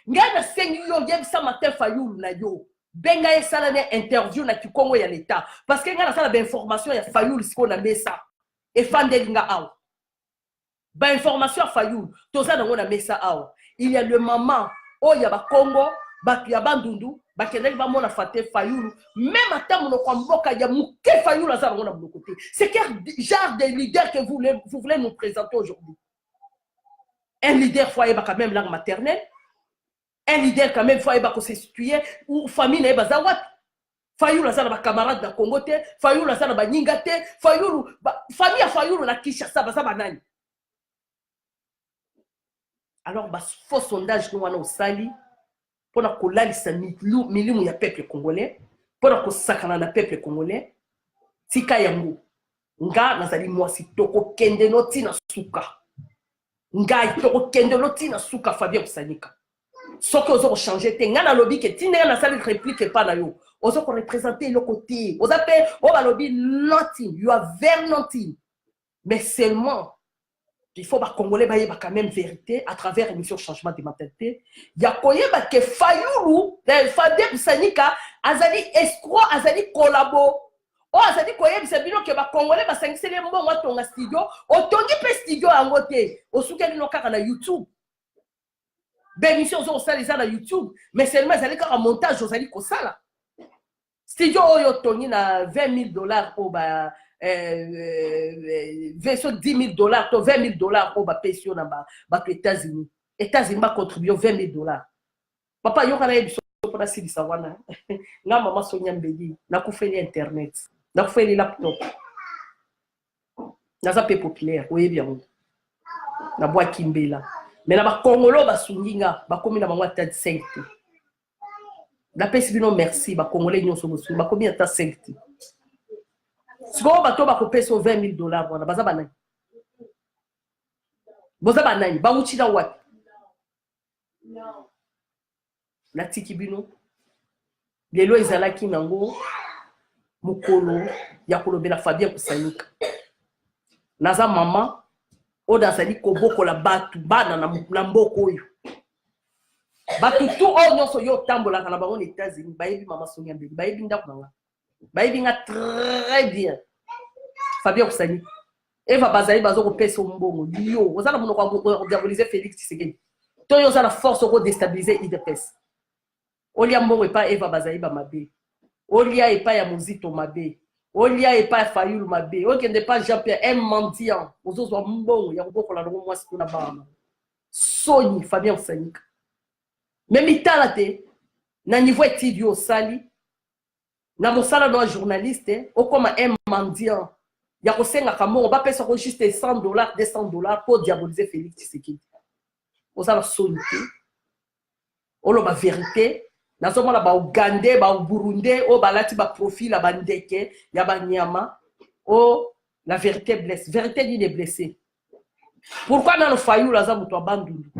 Ngana sengi yo yebisa Martin Fayulu na yo. Benga esala ne interview na Kikongo ya l'État. Parce que ngana sala ba information ya Fayulu siko na mesa. Et fandelinga aw. Ba information Fayulu, toza na ngona mesa aw. Il y a le maman o ya ba Congo, ba ya bandundu, ba kendeki ba mona faté Fayulu, même ata mono kwa mboka ya muke Fayulu azala ngona de côté. C'est quel genre de leader que vous voulez nous présenter aujourd'hui? Un leader foyer ba quand même langue maternelle. Un leader quand même foyer ba ko se situer ou famille na bazawat. Fayulu azala ba camarade na Congo te, Fayulu azala ba nyinga te, Fayulu famille ya Fayulu na Kinshasa bazaba nani? Alors, faux sondage nous au sali pour la colalisa milimu ya peuple congolais, pour la sakana na peuple congolais, tika yango. Nga nazali mwasi toko kende noti na suka. Nga toko kende noti na suka Fabien Kusanika. Soki ozo changer te nga na lobby ke tinga na sali réplique pas na yo. Ozo ko représenter le côté. Ozo pe o ba lobby nothing, you are very nothing. Mais seulement il faut que Congolais baillent quand même vérité à travers l'émission changement de mentalité. Il y a koyeba que Fayulu, Fabien Kusanika, azali escroc, azali collabo. O azali koyeba c'est bino que ba Congolais ba sangise les mbongo tonga studio, otongi pe studio angote, osukeli no kaka na YouTube. Ben émission zo sala na YouTube, mais seulement azali ka montage ozali ko sala. Studio oyo tongi na $20,000 au ba version $10,000, $20,000 pour passer aux États-Unis. États-Unis va contribuer $20,000. Papa, yo kana ebiso pour la silisa wana. Na maman Sonia Mbedi, na kufeli internet, na kufeli laptop. Na zape populaire, oui bien. Na bois Kimbela. Mais na ba Congolo ba sunginga, ba komi na bango ata 5. Na pesi bino merci ba Congolais nyonso bosu, ba komi ata 5. Si vous avez $20,000, vous avez banani. Vous avez banani. Vous avez banani. La tikibino. Lelo ezalaki nango. Mukolo. Yakolo bela Fabien Kusanika. Naza maman. Oda zali koboko la batu. Bana na mboko oyo. Batu tout o nyonso yo tambola kana bango na États-Unis. Bayebi mama Sonia Mbedi. Bayebi ndako nanga. Baïbinga très bien. Fabien Kusanika. Eva Bazali Bazo Peso Mbongo. Yo, vous allez nous diaboliser Félix Tshisekedi. Toi, vous allez la force de déstabiliser IDPS. Olia Mbongo et pas Eva Bazali Bamabe. Olia et pas Yamuzito Mabe. Olia et pas Fayulu Mabe. Olia n'est pas Jean-Pierre M. Mendiant. Vous allez Mbongo. Yambo pour la roue, moi, c'est pour la barre. Sony, Fabien Kusanika. Même italate. Na niveau étudiant Sali. Na mosala no journaliste o comme un mendiant ya ko senga kamo ba pesa ko juste $100 $200 pour diaboliser Félix Tshisekedi osala sonité o lo ba vérité na zoma la ba Ugandais ba Burundais o balati ba profil ba ndeke ya ba nyama o la vérité blesse vérité dit est blessé. Pourquoi na no Fayulu aza muto abandundu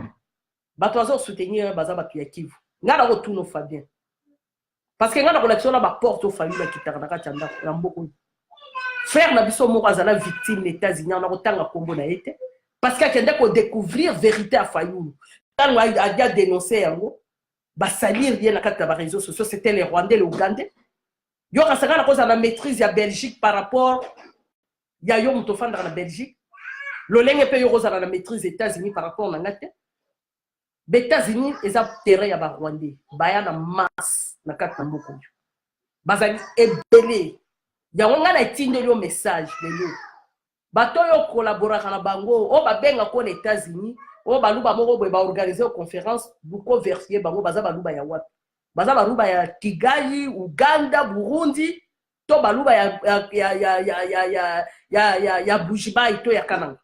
ba to azo soutenir baza ba Kivu ngala ko tuno Fabien. Parce que nous avons la porte au Fayulu qui t'a frère na biso moko azala victime des États-Unis on a autant à Congo na été parce qu'il y a découvrir vérité à Fayulu. Quand on a dénoncé yango ba salir bien na kata ba réseaux sociaux c'était les Rwandais les Ougandais. Yo ka sanga na cause la maîtrise ya Belgique par rapport ya yo mutofanda na Belgique. Lolenge pe yo cause la maîtrise des États-Unis par rapport na ngate. Les États-Unis, ils ont terrain à Rwandais. Baya na masse na kata mboko. Bazali ebele. Ya wonga na tinde le message de yo. Bato yo collaborer na bango, o ba benga ko les États-Unis, o ba luba moko ba organiser une conférence buko versier bango baza ba luba ya wapi. Baza ba luba ya Kigali, Uganda, Burundi, to ba luba ya Bujiba ito ya Kananga.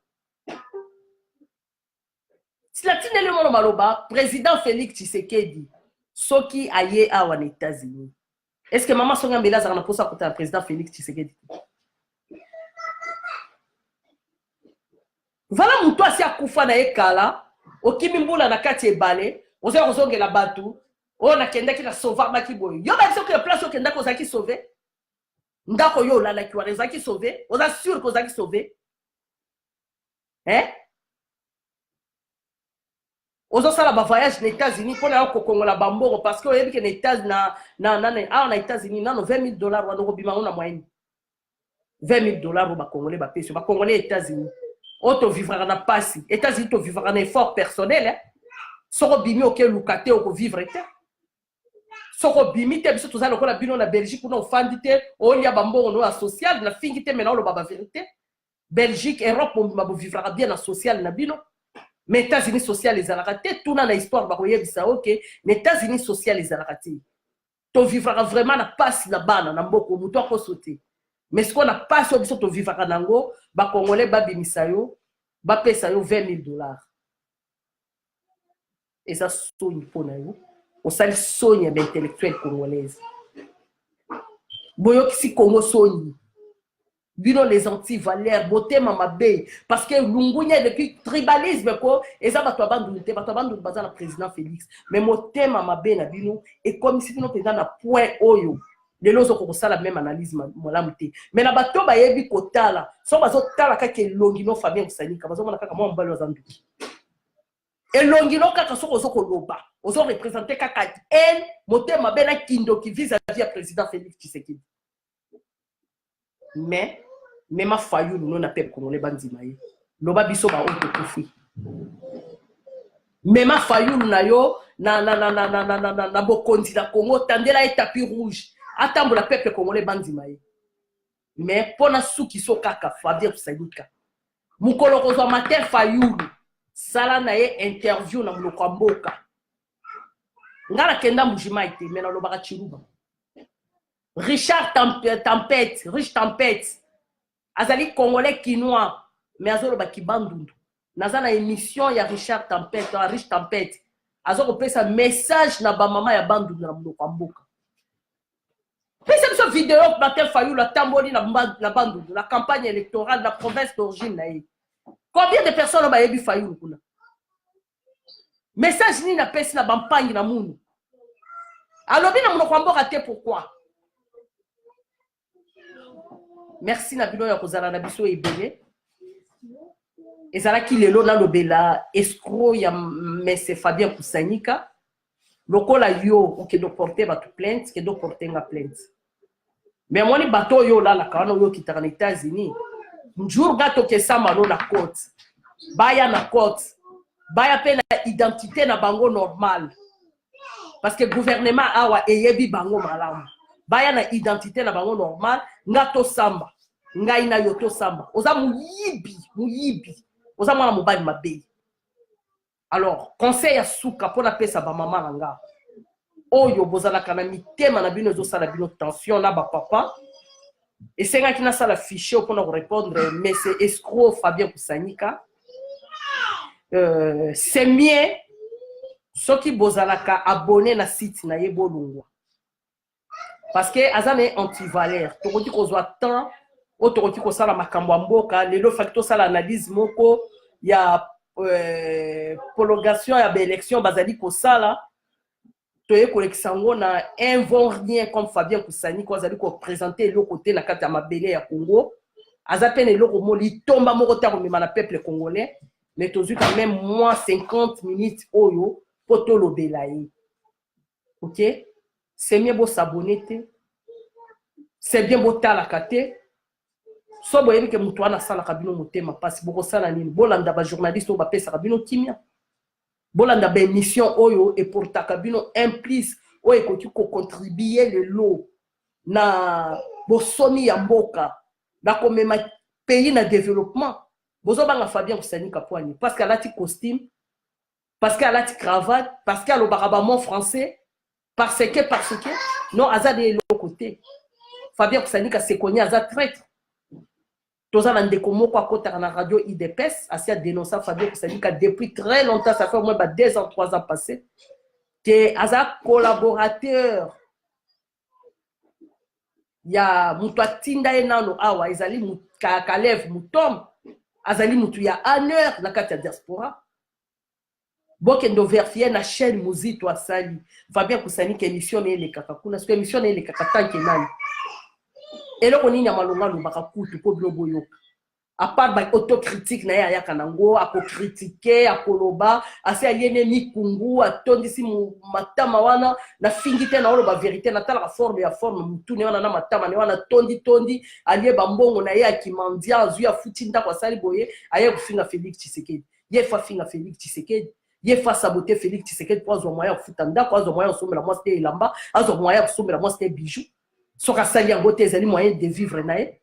Si la tine le monde maloba, président Félix Tshisekedi, soki aye a aux États-Unis. Est-ce que maman Sonia Mbedi a posé à côté du président Félix Tshisekedi? Voilà mon toi si a kufa na ekala, okimimbula na kati ebale, ozo kozongela batu, o na kenda ki na sauver makiboy. Yo ba so que place okenda ko zaki sauver. ndako yo la ki wana ezaki sauvé, on assure que ozaki sauvé. Hein? Ozo sala ba voyage aux États-Unis pour aller au Congo la bamboro parce que oyebi que les États-Unis na États-Unis na $20,000 wana robima on a moyenne. $20,000 ba congolais ba peso ba congolais États-Unis. Auto vivra na passe. États-Unis to vivra na effort personnel hein. Soko bimi oke lukate oko vivre te. Soko bimi te biso tozala ko na bino na Belgique kuna ofandi te olia bamboro no social na fingi te mena lo baba vérité. Belgique Europe on vivra bien na social na bino. Mais États-Unis social les alakate tout na histoire ba koyebisa OK, les États-Unis social les alakate. To vivra vraiment na passe na bana na mboko muto ko sauter. Mais ce qu'on a pas sur biso to vivra nango ba congolais ba bimisa yo ba pesa yo $20,000. Et ça sonne pour nous. On sait sonne d'intellectuels congolaises. Boyo kisi Congo sonne. Bino les anti-valeurs, beauté mamabe. Parce que l'ungunya depuis tribalisme ko et ça va to abandu baza na président Félix. Mais moté mamabe na bino et comme si bino président na point oyo. Les lois ont la même analyse molamité. Mais na bato ba yebi kotala. So bazo tala kake longino Fabien Kusanika. Bazo mona kaka mo mbalo zanduki. Et longino kaka soko zoko loba. Ozo représenter kaka elle moté mabena kindo qui vise à dire président Félix Tshisekedi. Mais ma fayu nous na peuple congolais bandima ye. Loba biso ba auto kufi. Mais ma fayu na yo na bokondi na Congo tandela et tapis rouge. Attends la peuple congolais bandima ye. Mais pona suki so kaka Fabien Kusanika. Mukolo kozwa matin fayu sala na ye interview na muloko mboka. Ngala kenda mujima ite mena lobaka chiruba. Richard Tempête, Rich Tempête. Azali congolais quinois mais azolo ba kibandundu. Naza na émission ya Richard Tempête, Rich Tempête. Azolo pesa message na ba mama ya bandundu na muloko mboka. Pesa biso vidéo matin fayu la tamboli na bandundu, la campagne électorale de la province d'origine na ye. Combien de personnes ba yebi fayu kuna? Message ni na pesi na bampangi na munu. Alobi na muloko mboka te pourquoi? Merci na bino ya kozala na biso ebele. Ezala ki lelo na lobela escroc ya messe Fabien Kusanika. Lokola yo oke do porter batu plainte, ke do porter nga plainte. Mais moi ni bato yo la kana yo kitaka na États-Unis. Njour gato ke sama no na côte. Baya na côte. Baya pe na identité na bango normal. Parce que gouvernement awa eyebi bango malamu. Baya na identité na bango normal, ngato samba. Ngai na yoto samba. Oza muyibi. Oza mwana mobali mabe. Alors, conseil à souka pour la paix sa ba maman langa. Oyo bozala kana mitema na bino zo sala bino tension na ba papa. Et c'est nga kina sala fichier pour nous répondre mais c'est escroc Fabien Kusanika. C'est mieux ceux qui bozalaka abonné na site na yebo lungwa. Parce que azane anti-valeur. Tokoti kozwa temps, o tokoti ko sala makambo mboka, lelo facto sala analyse moko ya prolongation ya élection bazali ko sala toye koleksango na un bon rien comme Fabien Kusanika azali ko présenter le côté na kati ya mabele ya Congo. Azapene loko moli tomba moko ta ko mema na peuple congolais, mais tozu quand même moins 50 minutes oyo poto lobelaye. OK? C'est mieux beau s'abonner. C'est bien beau tala kate. So boyebi ke mutu wana sala kabino motema pasi boko sala nini. Bolanda ba journaliste ba pesa kabino kimia. Bolanda ba émission oyo et pour ta kabino implice oyo ko tu contribuer le lot na bosomi ya mboka na komema pays na développement. Bozo banga Fabien Kusanika poani parce qu'elle a ti costume, parce qu'elle a ti cravate, parce qu'elle a barabamon français. Parce que, non, Aza de l'autre côté. Fabien Kusanika se connaît Aza traître. Toza Nandeko Moko à côté de la radio IDPS, Asia dénonce Fabien Kusanika depuis très longtemps, ça fait au moins 2 ans, 3 ans passés, que Aza collaborateur. Il y a Moutoua Tinda Enano Awa, Ezali Kalev Moutom, Azali Moutou, il y a Anner, la carte diaspora. Bokendo verfier na chaîne muzito asali Fabien Kusanika émission les kakakuna parce que émission les kakatan kenani Et là, on y a malonga nous baka kutu ko blobo yo. À part ba autocritique na ya kanango, ako critiquer, akoloba, ase aliene mi kungu, atondisi matama wana, na fingite na oloba vérité, na tala forme mutu ne wana na matama ne wana tondi, alie bambongo na ya kimandia, azu ya futinda kwa sali boye, aye kufinga Félix Tshisekedi. Ye fa finga Félix Tshisekedi. Ye fa saboter Félix Tshisekedi pour azo moyen futanda, pour azo moyen sombe la moi c'était elamba, azo moyen sombe la moi c'était bijou. Soka sali yango te ezali moyen de vivre na ye.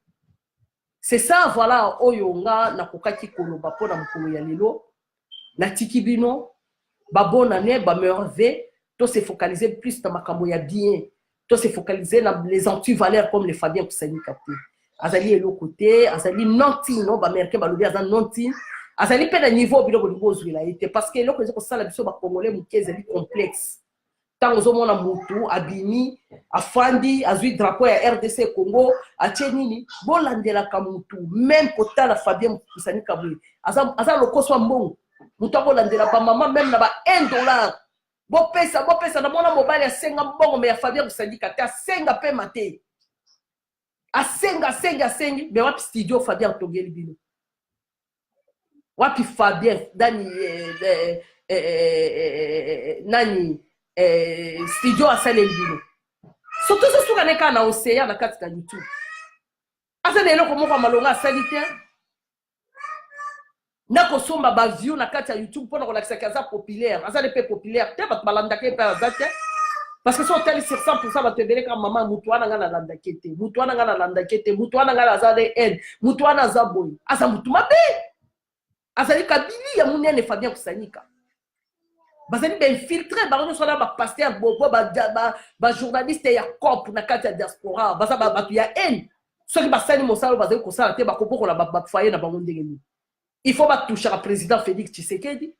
C'est ça, voilà, oyonga na kokaki koloba po na mukolo ya lelo na tikibino ba bonne année ba merveille to se focaliser plus dans makambo ya bien to se focaliser na les anti-valeurs comme les Fabien Kusanika te azali elo côté azali nanti no ba américain ba lobi azali nanti azali pe na niveau biloko libozo la été parce que eloko ezoko sala biso ba congolais mukeze ali complexe. Tant aux hommes Moutou, Abini, Afandi, Azui drapeau à RDC Congo, à Tchénini, Bolandela Kamoutou, même pour la Fabien Poussani Kaboui. Azam le Koswa Mbong, Mouta Bolandela Bamama, même là-bas $1. Bon pesa, na mona mobile à 5 bon, mais à Fabien Poussani Kate, à 5 à paix maté. À 5, mais wap studio Fabien Togeli Bino. Wapi Fabien, Dani, Nani, studio à Salembino. Surtout ce soir, on est en océan, na kati ka YouTube. Asa lelo ko moko malonga salite. Na ko somba ba view na kati ya YouTube pour na ko lakisa kaza populaire. Asa le pe populaire, te ba balanda ke pa zate. Parce que si on t'a dit sur 100%, va te dire que maman, Moutouana n'a landa kete, Moutouana n'a landa kete, Moutouana n'a la zade N, Moutouana zaboy. Asa Moutouma be. Asa li kabili ya mounia ne Fabien Kusanika. Bazali ben filtré ba no sala ba pasteur bobo ba journaliste ya cop na kati ya diaspora baza ba tu ya haine soki basali mosalo bazali ko sala te ba kopoko la ba foyer na bango ndenge ni il faut ba toucher le président Félix Tshisekedi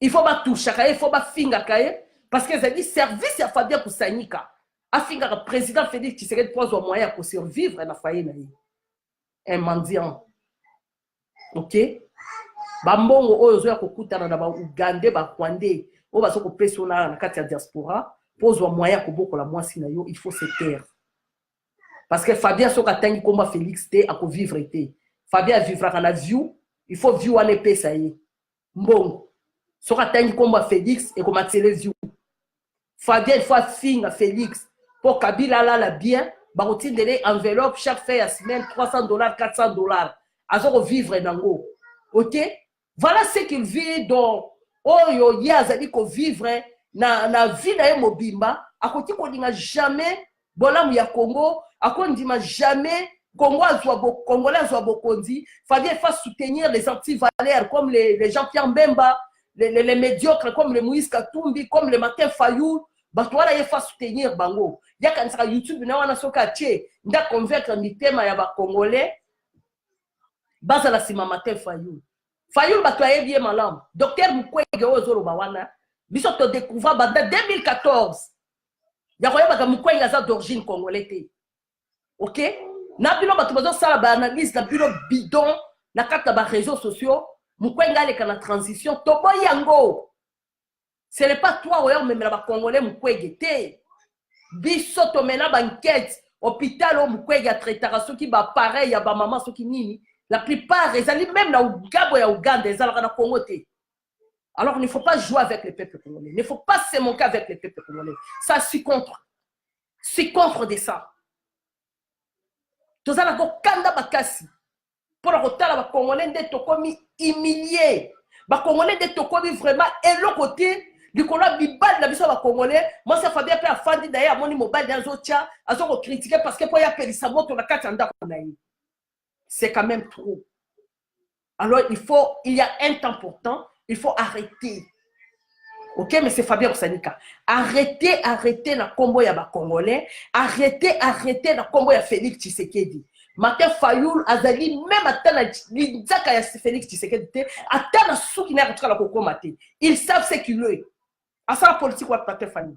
il faut ba toucher il faut ba finga kaye parce que ça dit service ya Fabien Kusanika a finga le président Félix Tshisekedi pour avoir moyen pour survivre na foyer na ye un mendiant. OK. Bambongo oyo zo ya kokutana na ba Ugandais ba Rwandais o ba so ko pressiona na kati ya diaspora pose wa moyen ko bokola mwasi na yo il faut se taire parce que Fabien soka tangi komba Félix te ako vivre te Fabien vivra na view il faut view ane pesa ye mbongo soka tangi komba Félix et ko matele view Fabien il faut finga Félix pour Kabila la bien ba rotindele enveloppe chaque fin ya semaine $300 $400 azoko vivre nango. OK. Voilà ce qu'il vit dans Oyo Yazali ko vivre na vie na mobimba akoti ko dinga jamais bolamu ya Congo akondima jamais Congo azwa bo Congolais azwa bokondi fallait faire soutenir les anti-valeurs comme les Jean-Pierre Mbemba les médiocres comme les Moïse Katumbi comme les Martin Fayou batwala ye fa soutenir bango yaka nsaka YouTube na wana soka tie nda convaincre mitema ya ba Congolais basa la sima Martin Fayou Fayou batoye bien malam. Docteur Mukwege ozolo bawana. Biso to découvert banda 2014. Yakoya baka Mukwege aza d'origine congolaise. OK? Na bino bato bazo sala ba analyse na bino bidon na kata ba réseaux sociaux. Mukwege aleka na transition tobo yango. Ce n'est pas toi oyo memela ba congolais Mukwege te. Biso to mena ba enquête hôpital o Mukwege a traitera soki ba pareil ya ba maman soki nini. La plupart, ils allaient même dans Ouganda, ils allaient dans Congo. Alors, il ne faut pas jouer avec les peuples congolais. Il ne faut pas se moquer avec les peuples congolais. Ça, je suis contre. Je suis contre de ça. Tous allez kanda bakasi. Pour le retard, les Congolais de Tokomi humiliés. Les Congolais de Tokomi vraiment, et l'autre côté, du Congolais, bibal la mission des Congolais. Moi, ça fait bien que la Fandi d'ailleurs, mon mobile dans Zotia, ils ont critiqué parce que pour y appeler ça, on a 4 ans c'est quand même trop. Alors, il y a un temps pourtant, il faut arrêter. OK, mais c'est Fabien Kusanika. Arrêtez la combo ya ba Congolais. Arrêtez la combo ya Félix Tshisekedi. Martin Fayou, Azali, même à l'Inzaka ya Félix Tshisekedi, à Tana Souki n'a pas la Koko Maté. Ils savent ce qu'il est. À ça, la politique, ou à Martin Fayou.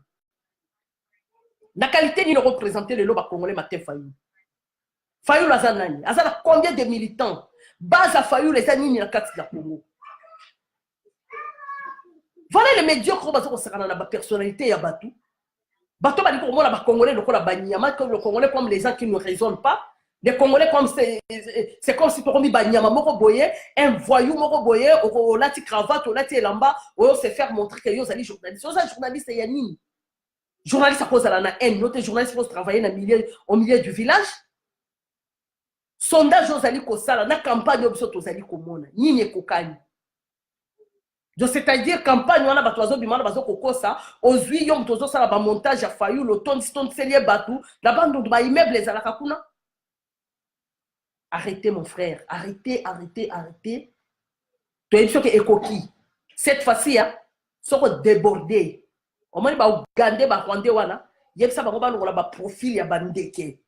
La qualité ni le représenter le loba Congolais, Martin Fayou. Fayou Lazanani, Azala combien de militants Baza Fayou les années na kati la Congo. Voilà les médiocres qui ont la personnalité ya Batou. Bato bali ko mona ba Congolais lokola banyama, comme le Congolais comme les gens qui ne raisonnent pas. Les Congolais comme c'est comme si pour mi banyama moko boye, un voyou moko boye, au lati cravate, au lati elamba, au se faire montrer que yo zali journaliste. Yo zali journaliste ya nini? Journaliste à cause de la haine, notre journaliste faut travailler au milieu du village. Sondage aux ali kosala na campagne obiso tozali komona. Nini ekokani? C'est-à-dire campagne wana bato bazobimana bazokokosa ozwi yo muto ozosala ba montage ya fayu lo ton selie batu la bande ba immeuble ezalaka kuna. Arrêtez mon frère, arrêtez. Tu es sûr que ekoki. Cette fois-ci soko débordé. Au moins ba Ugandais ba Rwandais wana, yebisa bango ba lokola ba profil ya bandeke.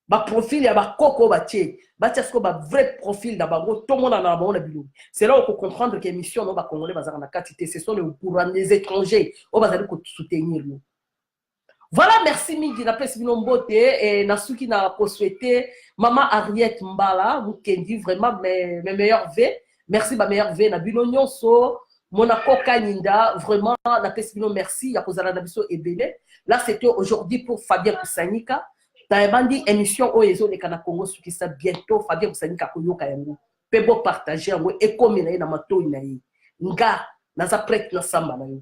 Ba profil ya ba koko ba tie. Ba tiesko ba vrai profil da bango tout le monde en a bon bilo. C'est là où on peut comprendre que mission non ba congolais bazaka na quantité, ce sont les étrangers au bazali ko soutenir nous. Voilà, merci mingi na pesi bino mbote et na suki na ko souhaiter maman Ariette Mbala, Mukendi vraiment mes meilleurs vœux. Merci ba meilleurs vœux na bino nyonso. Monaco Kaninda, vraiment na pesi bino merci ya kozala na biso ebele. Là c'était aujourd'hui pour Fabien Kusanika. Taïbandi émission Oezo le Kana Congo suki sa bientôt Fabien Kusanika koyoka yango. Pebo partager yango et comme na na mato na yi. Nga na za prête na samba na yo.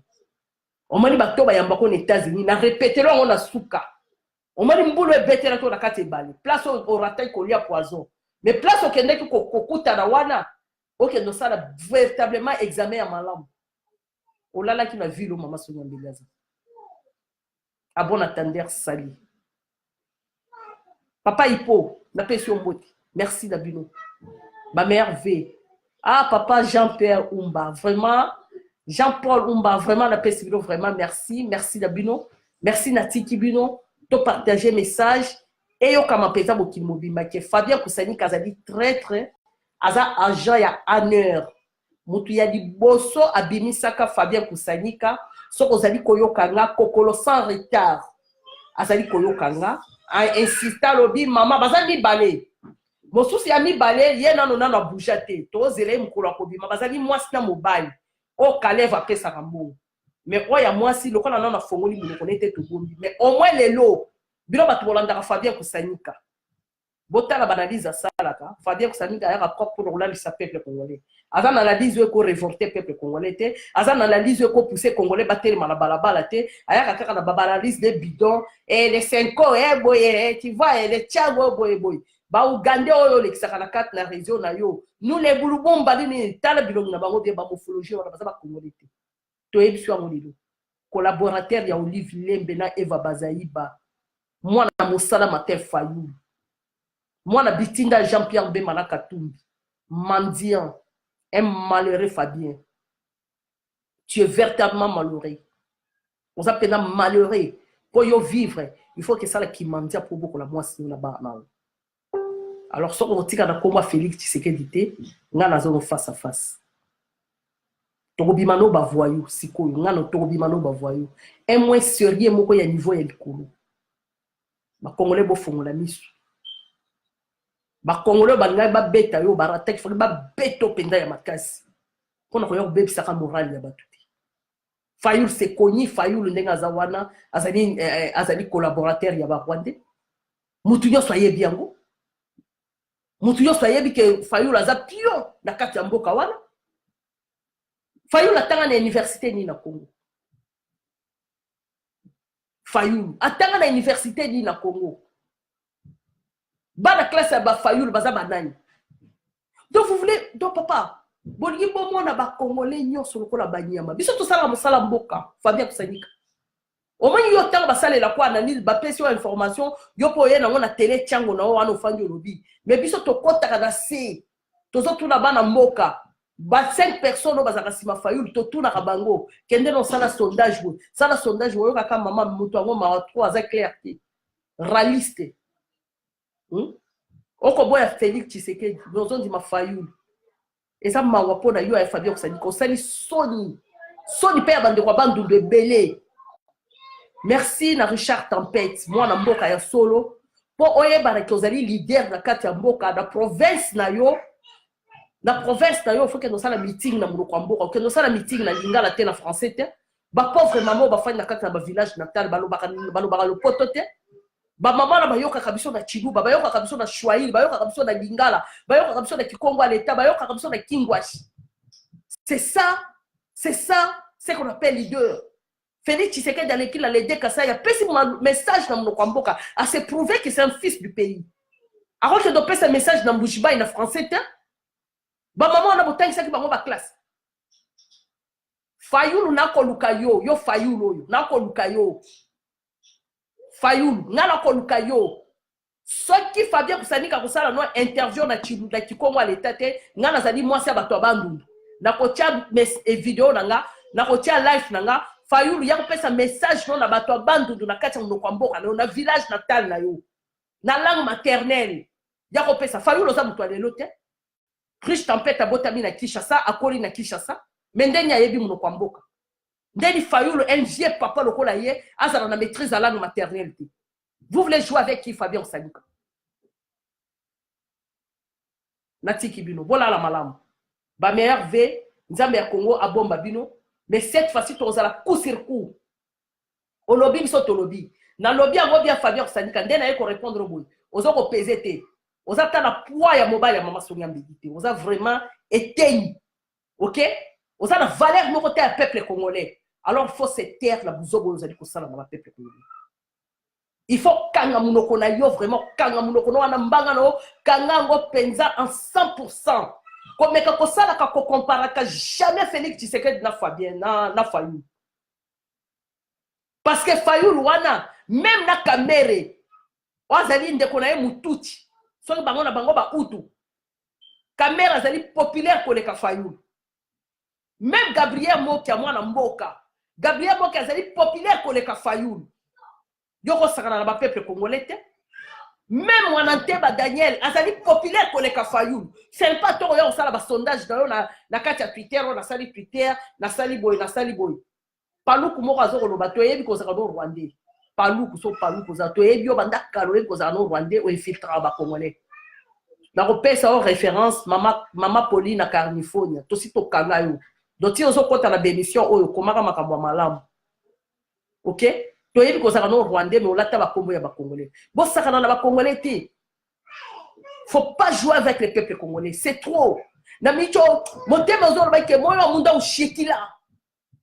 On m'a dit bato ba yamba ko aux États-Unis na répéter lo on a souka. On m'a dit mbulu e betela to na kate bale. Place au ratai ko lia poison. Mais place au kende ko kokuta na wana. OK, no sala véritablement examen à malam. Oh là là qui m'a vu le maman Sonia Mbilaza. A bon attendre sali. Papa Hippo, na pension mboti. Merci Dabino. Ma mère V. Ah papa Jean-Pierre Oumba, vraiment Jean-Paul Oumba, vraiment la pension vraiment merci, merci Dabino. Merci Natiki Bino, de partager message et yo kama peta bokimobi make Fabien Kusani Kazali très aza agent ya honneur. Mutu ya di boso abimisaka Fabien Kusanika soko zali koyokanga kokolo sans retard. Azali koyokanga a insista lobi mama bazali balé. Mosusi ya mi balé ye nano nano boujate. To zele mukolo kobima bazali mwasi na mobile. O kaleva pesa kambo. Mais oya mwasi lokola nano fongoli mu konete to bombi. Mais au moins lelo bilo batu bolanda Fabien Kusanika. Bota la banalise salaka Fabien Kusanika a rapport pour le peuple congolais. Azan analyse ko révolter peuple congolais te, azan analyse ko pousser congolais battre la balabala te, aya kaka na babalise des bidons et les 5 boy tu vois les tchago boy. Ba Ugandais oyo le kisaka na 4 na région na yo. Nous les boulubon balini tala bilongi na bango te ba morphologie wana ba congolais te. To ebiswa molilo. Collaborateur ya Olive Lembe na Eva Bazaiba. Moi na Mosala Matin Fayou. Moi, na Bitinda Jean-Pierre Bemana Katumbi, mendiant, un malheureux Fabien. Tu es véritablement malheureux. On s'appelle malheureux. Pour y vivre, il faut que ça qui mendia pour beaucoup la moi si là-bas. Alors, ce qu'on dit dans combat Félix Tshisekedi, on a la zone face à face. Torobimano ba voyou, siko, on a notre torobimano ba voyou. Un moins sérieux, moko ya niveau ya likolo. Ba Congolais bo fongo la misu. Ba Congolais ba ba beta yo barata ki ba beto penda ya makasi. Kona ko yo bebi saka moral ya batuti. Fayul se koni Fayul ndenga zawana azali collaborateur ya ba Rwandais. Mutu yo soyez biango. Mutu yo soyez bi ke Fayul aza pio na kati ya mboka wana. Fayul atanga na université ni na Congo. Fayul atanga na université ni na Congo. Bana classe ya ba Fayul baza banani. Donc vous voulez, donc papa, bolingi bomo na ba Congolais nyonso lokola banyama. Biso to sala mosala mboka, Fabien Kusanika. Au moins yo tanga basale la kwa analyse ba pesi wa information, yo po ye na ngona télé tiango na wana ofandi lobi. Mais biso to kota kana se. Tozo tuna bana mboka. Ba 5 personnes bazaka sima Fayul to tuna ka bango. Kende no sala sondage bo. Sala sondage wo yo kaka mama mutu ngo ma 3 za clarté. Réaliste. Oko boya Félix Tshisekedi, nous on dit ma Fayul. Et ça m'a wapo na yo a Fabien Kusanika. On sali Sony père bande kwa bandu de belé. Merci na Richard Tempête, moi na mboka ya solo. Po oye ba ke ozali leader na kati ya mboka na province na yo. Na province na yo faut que nous sala meeting na muloko mboka, que nous sala meeting na lingala te na français te. Ba pauvre maman ba fani na kati na ba village natal balobaka le potote. Ba maman na bayoka kabiso na Chiluba, bayoka kabiso na Swahili, bayoka kabiso na Lingala, bayoka kabiso na Kikongo à l'état, bayoka kabiso na Kingwashi. C'est ça, c'est qu'on appelle leader. Félix Tshisekedi dans l'équipe a l'aidé Kassa, il y a un message dans mon Kwamboka à se prouver que c'est un fils du pays. Alors que doit ce message dans Moujiba en français, ba maman na botang ça qui ba classe. Fayulu nako lukayo, yo Fayulu yo, nako lukayo. Fayulu nako lukayo. Ce qui Fabien Kusanika kusala no interview na Chiluba Kikongo à l'état te, ngana zali moi ça bato bandu. Nako tia vidéo nanga, nako tia live nanga, Fayulu ya kopesa message no na bato bandu na kati no kwamboka na village natal na yo. Na langue maternelle. Ya kopesa Fayulu za muto alelo te. Riche tempête abotami na Kinshasa, akoli na Kinshasa. Mendeni ayebi muno kwamboka. Ndeni Fayulu NG papa lokola ye, azala na maîtrise à langue maternelle. Vous voulez jouer avec qui Fabien Sanika? Natiki bino, voilà la malamu. Ba meilleur V, Nzambe ya Congo abomba bino, mais cette fois-ci tu as la coup sur coup. Au lobby biso to lobby. Na lobby yango bien Fabien Sanika ndena ye ko répondre boy. Ozo ko PZT. Oza ta na poids ya mobile ya mama Sonia Mbedite. Oza vraiment éteint. OK? Oza na valeur no côté à peuple congolais. Alors il faut se taire la buzobo ozali ko sala na peuple congolais. Il faut kanga munoko na yo vraiment kanga munoko no wana mbanga no kanga ngo penza en 100%. Comme ka ko sala ka ko compara ka jamais Félix Tshisekedi na Fabien na Fayulu. Parce que Fayulu wana même na Kamere wazali ndeko na ye mututi. Soki bango na bango ba utu. Kamere azali populaire koleka Fayulu. Même Gabriel Moki mwana mboka. Gabriel Moki azali populaire koleka Fayulu. Yoko sakana na ba peuple congolais te. Même Wananteba Daniel azali populaire koleka Fayulu. C'est pas to yo sala ba sondage dans na kati ya Twitter, na sali Twitter, na sali boy. Paluku moko azoko loba to yebi ko saka do Rwandais. Paluku so paluku za to yebi yo banda kaloye ko za no Rwandais o infiltra ba congolais. Na repesa en référence mama Pauline Carnifonia to si to kanga yo. Donc si ozo kota na bémission oyo komaka makambo malamu. OK? To yebi ko saka no Rwandais mais olata ba kombo ya ba congolais. Bo saka na ba congolais te. Faut pas jouer avec les peuples congolais, c'est trop. Na micho motema zo ba ke moyo munda o shekila.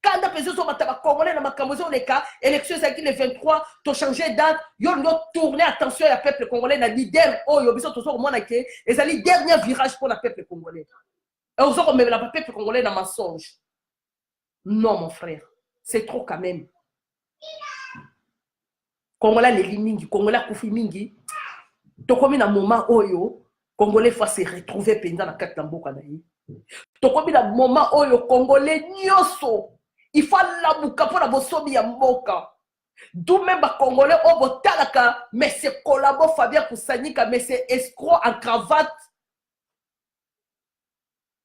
Quand on a besoin de Congolais, dans ma cas, élection c'est le 23, tu as changé date, tu as tourné, attention, à peuple congolais, le leader, oh, il y a besoin de tout et c'est le dernier virage pour le peuple congolais. Et on sort même le peuple congolais dans mensonge. Non, mon frère, c'est trop quand même. Congolais, les mingi, Congolais, Koufi mingi, tu as comme un moment où yo, Congolais faut se retrouver pendant la carte d'amboka naï. Tu as comme un moment où yo, Congolais, nyoso. Il faut la bouka pour la bosobi ya mboka. D'où même les Congolais au botalaka, mais c'est collabo Fabien Kusanika, mais c'est escroc en cravate.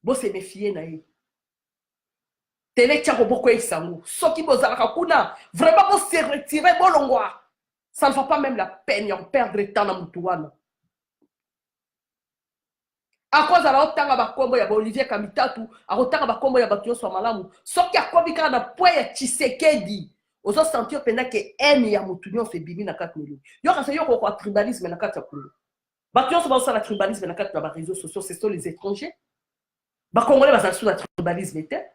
Bon, c'est méfier naïe. Télé tchako boko isango. Soki bozalaka kuna, vraiment bon se retirer bolongwa. Ça ne va pas même la peine, on perdre le temps dans Moutouana. À cause de la otanga bakombo ya Olivier Kamitatu, à otanga bakombo ya Batuyo Swamalamu, soki akobika na poe ya Tshisekedi, ozo sentir pendant que haine ya Moutouyo se bibi na 4 millions. Yo kasi yo ko tribalisme na 4 Congo. Batuyo so ba tribalisme na 4 ba réseaux sociaux, c'est sur les étrangers. Ba Congolais ba sous la tribalisme était.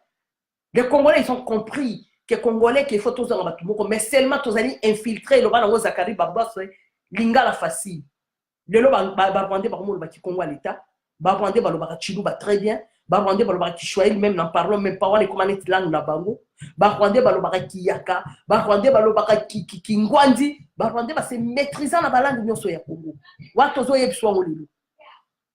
Les Congolais ils ont compris que Congolais qu'il faut tous dans Batumoko, mais seulement tous allez infiltrer le bana Zakari Babas Lingala facile. Le lo ba Rwandais ba Congo ba Congo à l'état. Barwandais balobaka Chiluba très bien. Barwandais balobaka Kishwaïl même n'en parlons même pas. On est comment est langue na bango. Barwandais balobaka Kiyaka. Barwandais balobaka Kingwandi. Barwandais ba se maîtrisant la langue nyonso ya Congo. Watozo yebiswa ngolilo.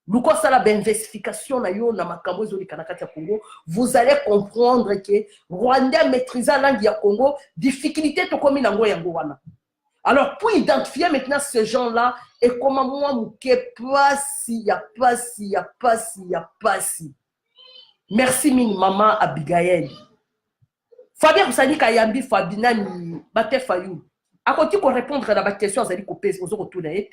Luko sala d'investigation na yo na makambo ezoli kanakati ya Congo. Vous allez comprendre que Rwandais maîtrisant la langue ya Congo, difficulté to komi nango yango wana. Alors, pour identifier maintenant ces gens-là, et comment moi, mouké, il y a pas si. Merci, min maman Abigail. Fabien Roussani Kayambi, Fabina, Bate Fayou. À côté pour répondre à la question, vous allez couper, vous allez retourner.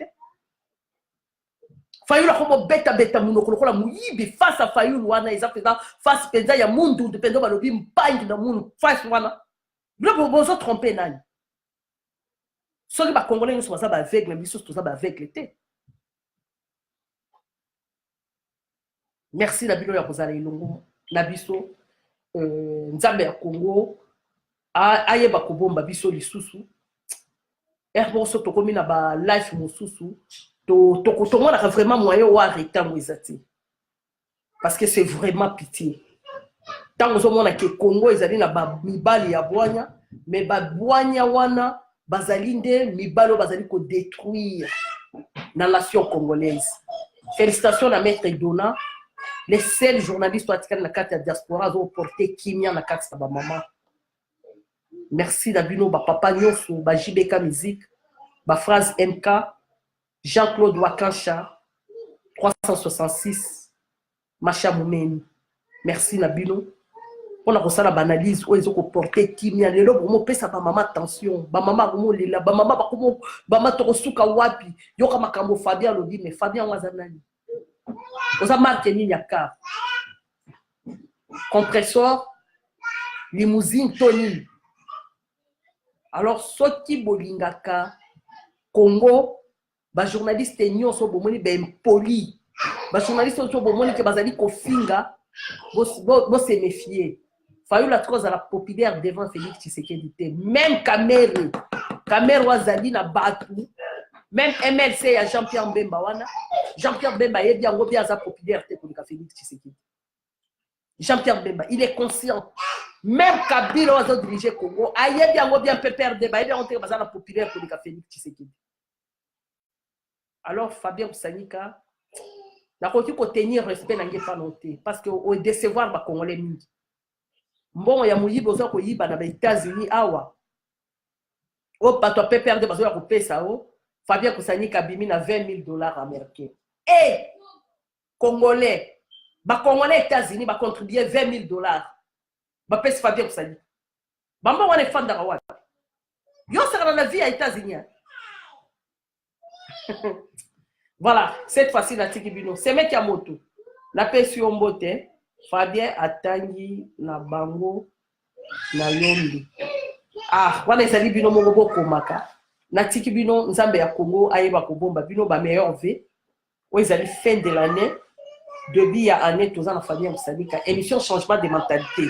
Fayou, la comme bêta, mounoko, la mouyibi, face à Fayou, wana, ils ont fait face à Penda, il y a Mundu, de Penda, Balobi, Mpang, dans Mundu, face, wana. Vous vous trompez, Nani. Ceux qui sont congolais, nous sommes avec, mais ils sont avec l'été. Merci, Nabilo Yakozala Ilongo, Nabiso, Nzambe ya Congo, Ayeba Kobomba Biso Lisusu, Erboso Tokomi na ba life Mosusu, Tokotongo na vraiment moyen ou arrêter Mouizati. Parce que c'est vraiment pitié. Tant que nous avons Congo, ils allaient na ba mibali ya boanya, mais ba boanya wana, bazalinde, mibalo bazali ko détruire la nation congolaise. Félicitations à Maître Dona. Les seuls journalistes qui ont été la diaspora ont porté Kimia na carte de maman. Merci Dabino, papa Nyoso, JBK Musique, phrase MK, Jean-Claude Wakancha, 366, Macha Moumeni. Merci Nabino. On a reçu la banalise où ils ont porté Kimia. Les lots, on peut ça maman attention. Maman, on lila. Maman, Torosuka Wapi. Yoka Makambo Fabien le dit, mais Fabien Wazanani. Vous avez marqué Niaka. Compresseur, limousine, Tony. Alors, ce qui bolingaka, Congo, les journalistes sont poli. Les journalistes sont kofinga, vous se méfier. Fayou la chose à la populaire devant Félix Tshisekedi. Même Kamere Wazali na Batu. Même MLC à Jean-Pierre Mbemba wana. Jean-Pierre Mbemba est bien à populaire pour Félix Tshisekedi. Jean-Pierre Mbemba, il est conscient. Même Kabila a dirigé Congo, il est bien pépère débat, il est entré dans la populaire pour Félix Tshisekedi. Alors Fabien Sanika, n'a pas pu tenir respect n'a pas noté parce que au décevoir les Congolais mingi. Bon, il y a mouillé besoin qu'on y va dans les États-Unis awa. Oh, pas toi pépère débat besoin qu'on paye ça oh. Fabien Sanika bimi na $20,000 américains. Et Congolais, les Congolais États-Unis va contribuer $20,000. Bah pèse Fabien Kousani. Bamba on est fan d'Arawat. Yo c'est dans la vie aux États-Unis. Voilà, cette fois-ci la Tikibino. C'est mec à moto. La paix sur Mbote, Fabien Atangi na bango na yombi. Ah, wana ezali bino moko komaka. Na Tikibino Nzambe ya Congo ayeba kobomba bino ba meilleur V. Ou ezali fin de l'année. Depuis ya année tous en Fabien Kousani émission changement de mentalité.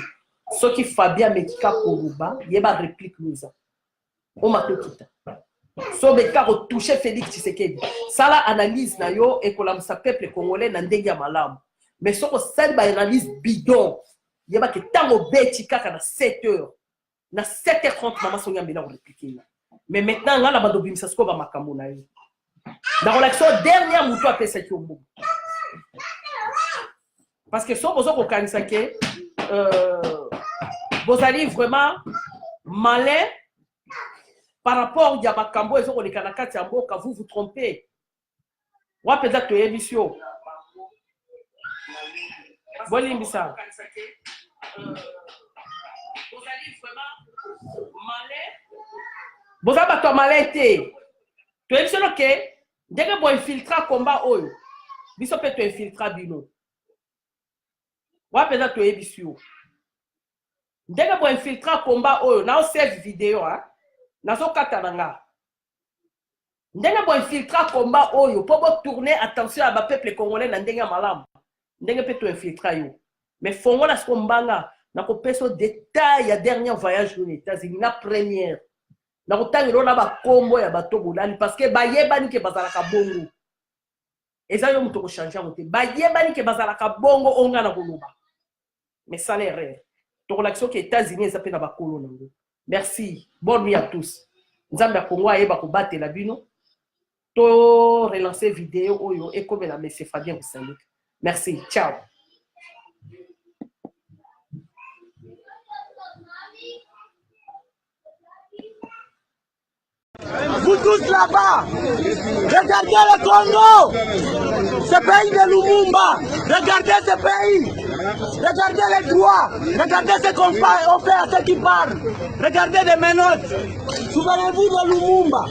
Ce qui Fabien Mekika Koruba, il y a une réplique nous. On m'a tout quitté. So Mekika retouché Félix Tshisekedi. Ça la analyse na yo et que la peuple congolais n'a ndengia malam. Mais ce que ça ba analyse bidon. Il y a que tant au betika kana 7h. Na 7h30 maman sonya mbela répliquer. Mais maintenant là la badobi misasko ba makambo na yo. Dans l'action dernière muto appelé ça kiombo. Parce que so bozo ko kanisa ke vous allez vraiment malin par rapport à Makambo et sur les Kanakati à Mboka, vous vous trompez. Moi, peut-être que émission. Vous allez vraiment malin. Vous avez malin. Tu es sûr que dès que vous infiltrez combat, vous peut infiltrer Bino. Moi, peut-être que émission. Dès que vous infiltrez le combat, vous avez cette vidéo. Vous avez katanga. Dès que vous infiltrez le combat, vous pouvez tourner attention à peuple congolais dans le malam. Dès que vous infiltrez. Mais il faut que vous combat. Vous avez des détails à dernier voyage aux États-Unis. La première. Vous avez des combo à bateau parce que vous avez des bongo. Et ça, vous avez changé. Vous avez des bongo on a mais ça n'est rien. Donc l'action qui est États-Unis ça peut na bakolo nango. Merci. Bonne nuit à tous. Nzambe Congo ayeba ko battre la bino. To relancer vidéo oyo et comme la monsieur Fabien Kousani. Merci. Ciao. Vous tous là-bas, regardez le Congo, ce pays de Lumumba, regardez ce pays, regardez les droits, regardez ce qu'on fait à ceux qui parlent, regardez les menottes. Souvenez-vous de Lumumba,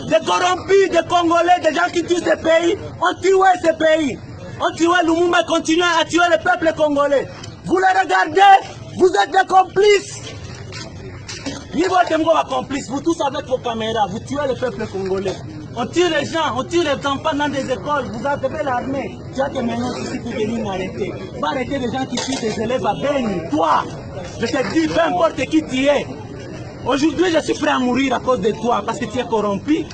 des corrompus, des Congolais, des gens qui tuent ce pays, ont tué ce pays, ont tué Lumumba et continuent à tuer le peuple congolais. Vous les regardez, vous êtes des complices. Niveau Temgo va complice, vous tous avec vos caméras, vous tuez le peuple congolais. On tue les gens, on tue les enfants dans des écoles, vous avez l'armée. Tu as des menaces ici pour venir m'arrêter. Va arrêter les gens qui tuent des élèves à Beni. Toi, je te dis, peu importe qui tu es. Aujourd'hui, je suis prêt à mourir à cause de toi parce que tu es corrompu.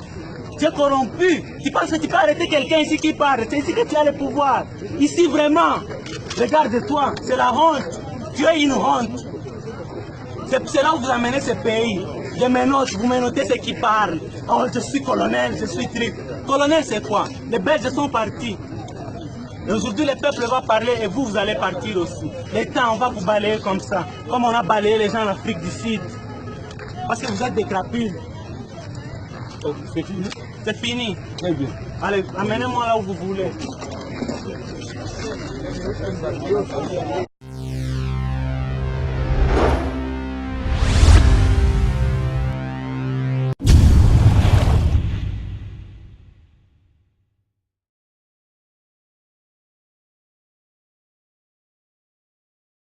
Tu es corrompu. Tu penses que tu peux arrêter quelqu'un ici qui parle. C'est ici que tu as le pouvoir. Ici, vraiment, regarde-toi, c'est la honte. Tu es une honte. C'est là où vous amenez ce pays. Je menote, vous menotez ceux qui parlent. Oh, je suis colonel, je suis trip. Colonel, c'est quoi? Les Belges sont partis. Et aujourd'hui, le peuple va parler et vous allez partir aussi. L'État, on va vous balayer comme ça. Comme on a balayé les gens en Afrique du Sud. Parce que vous êtes des crapules. Oh, c'est fini? C'est fini. Très bien. Allez, amenez-moi là où vous voulez.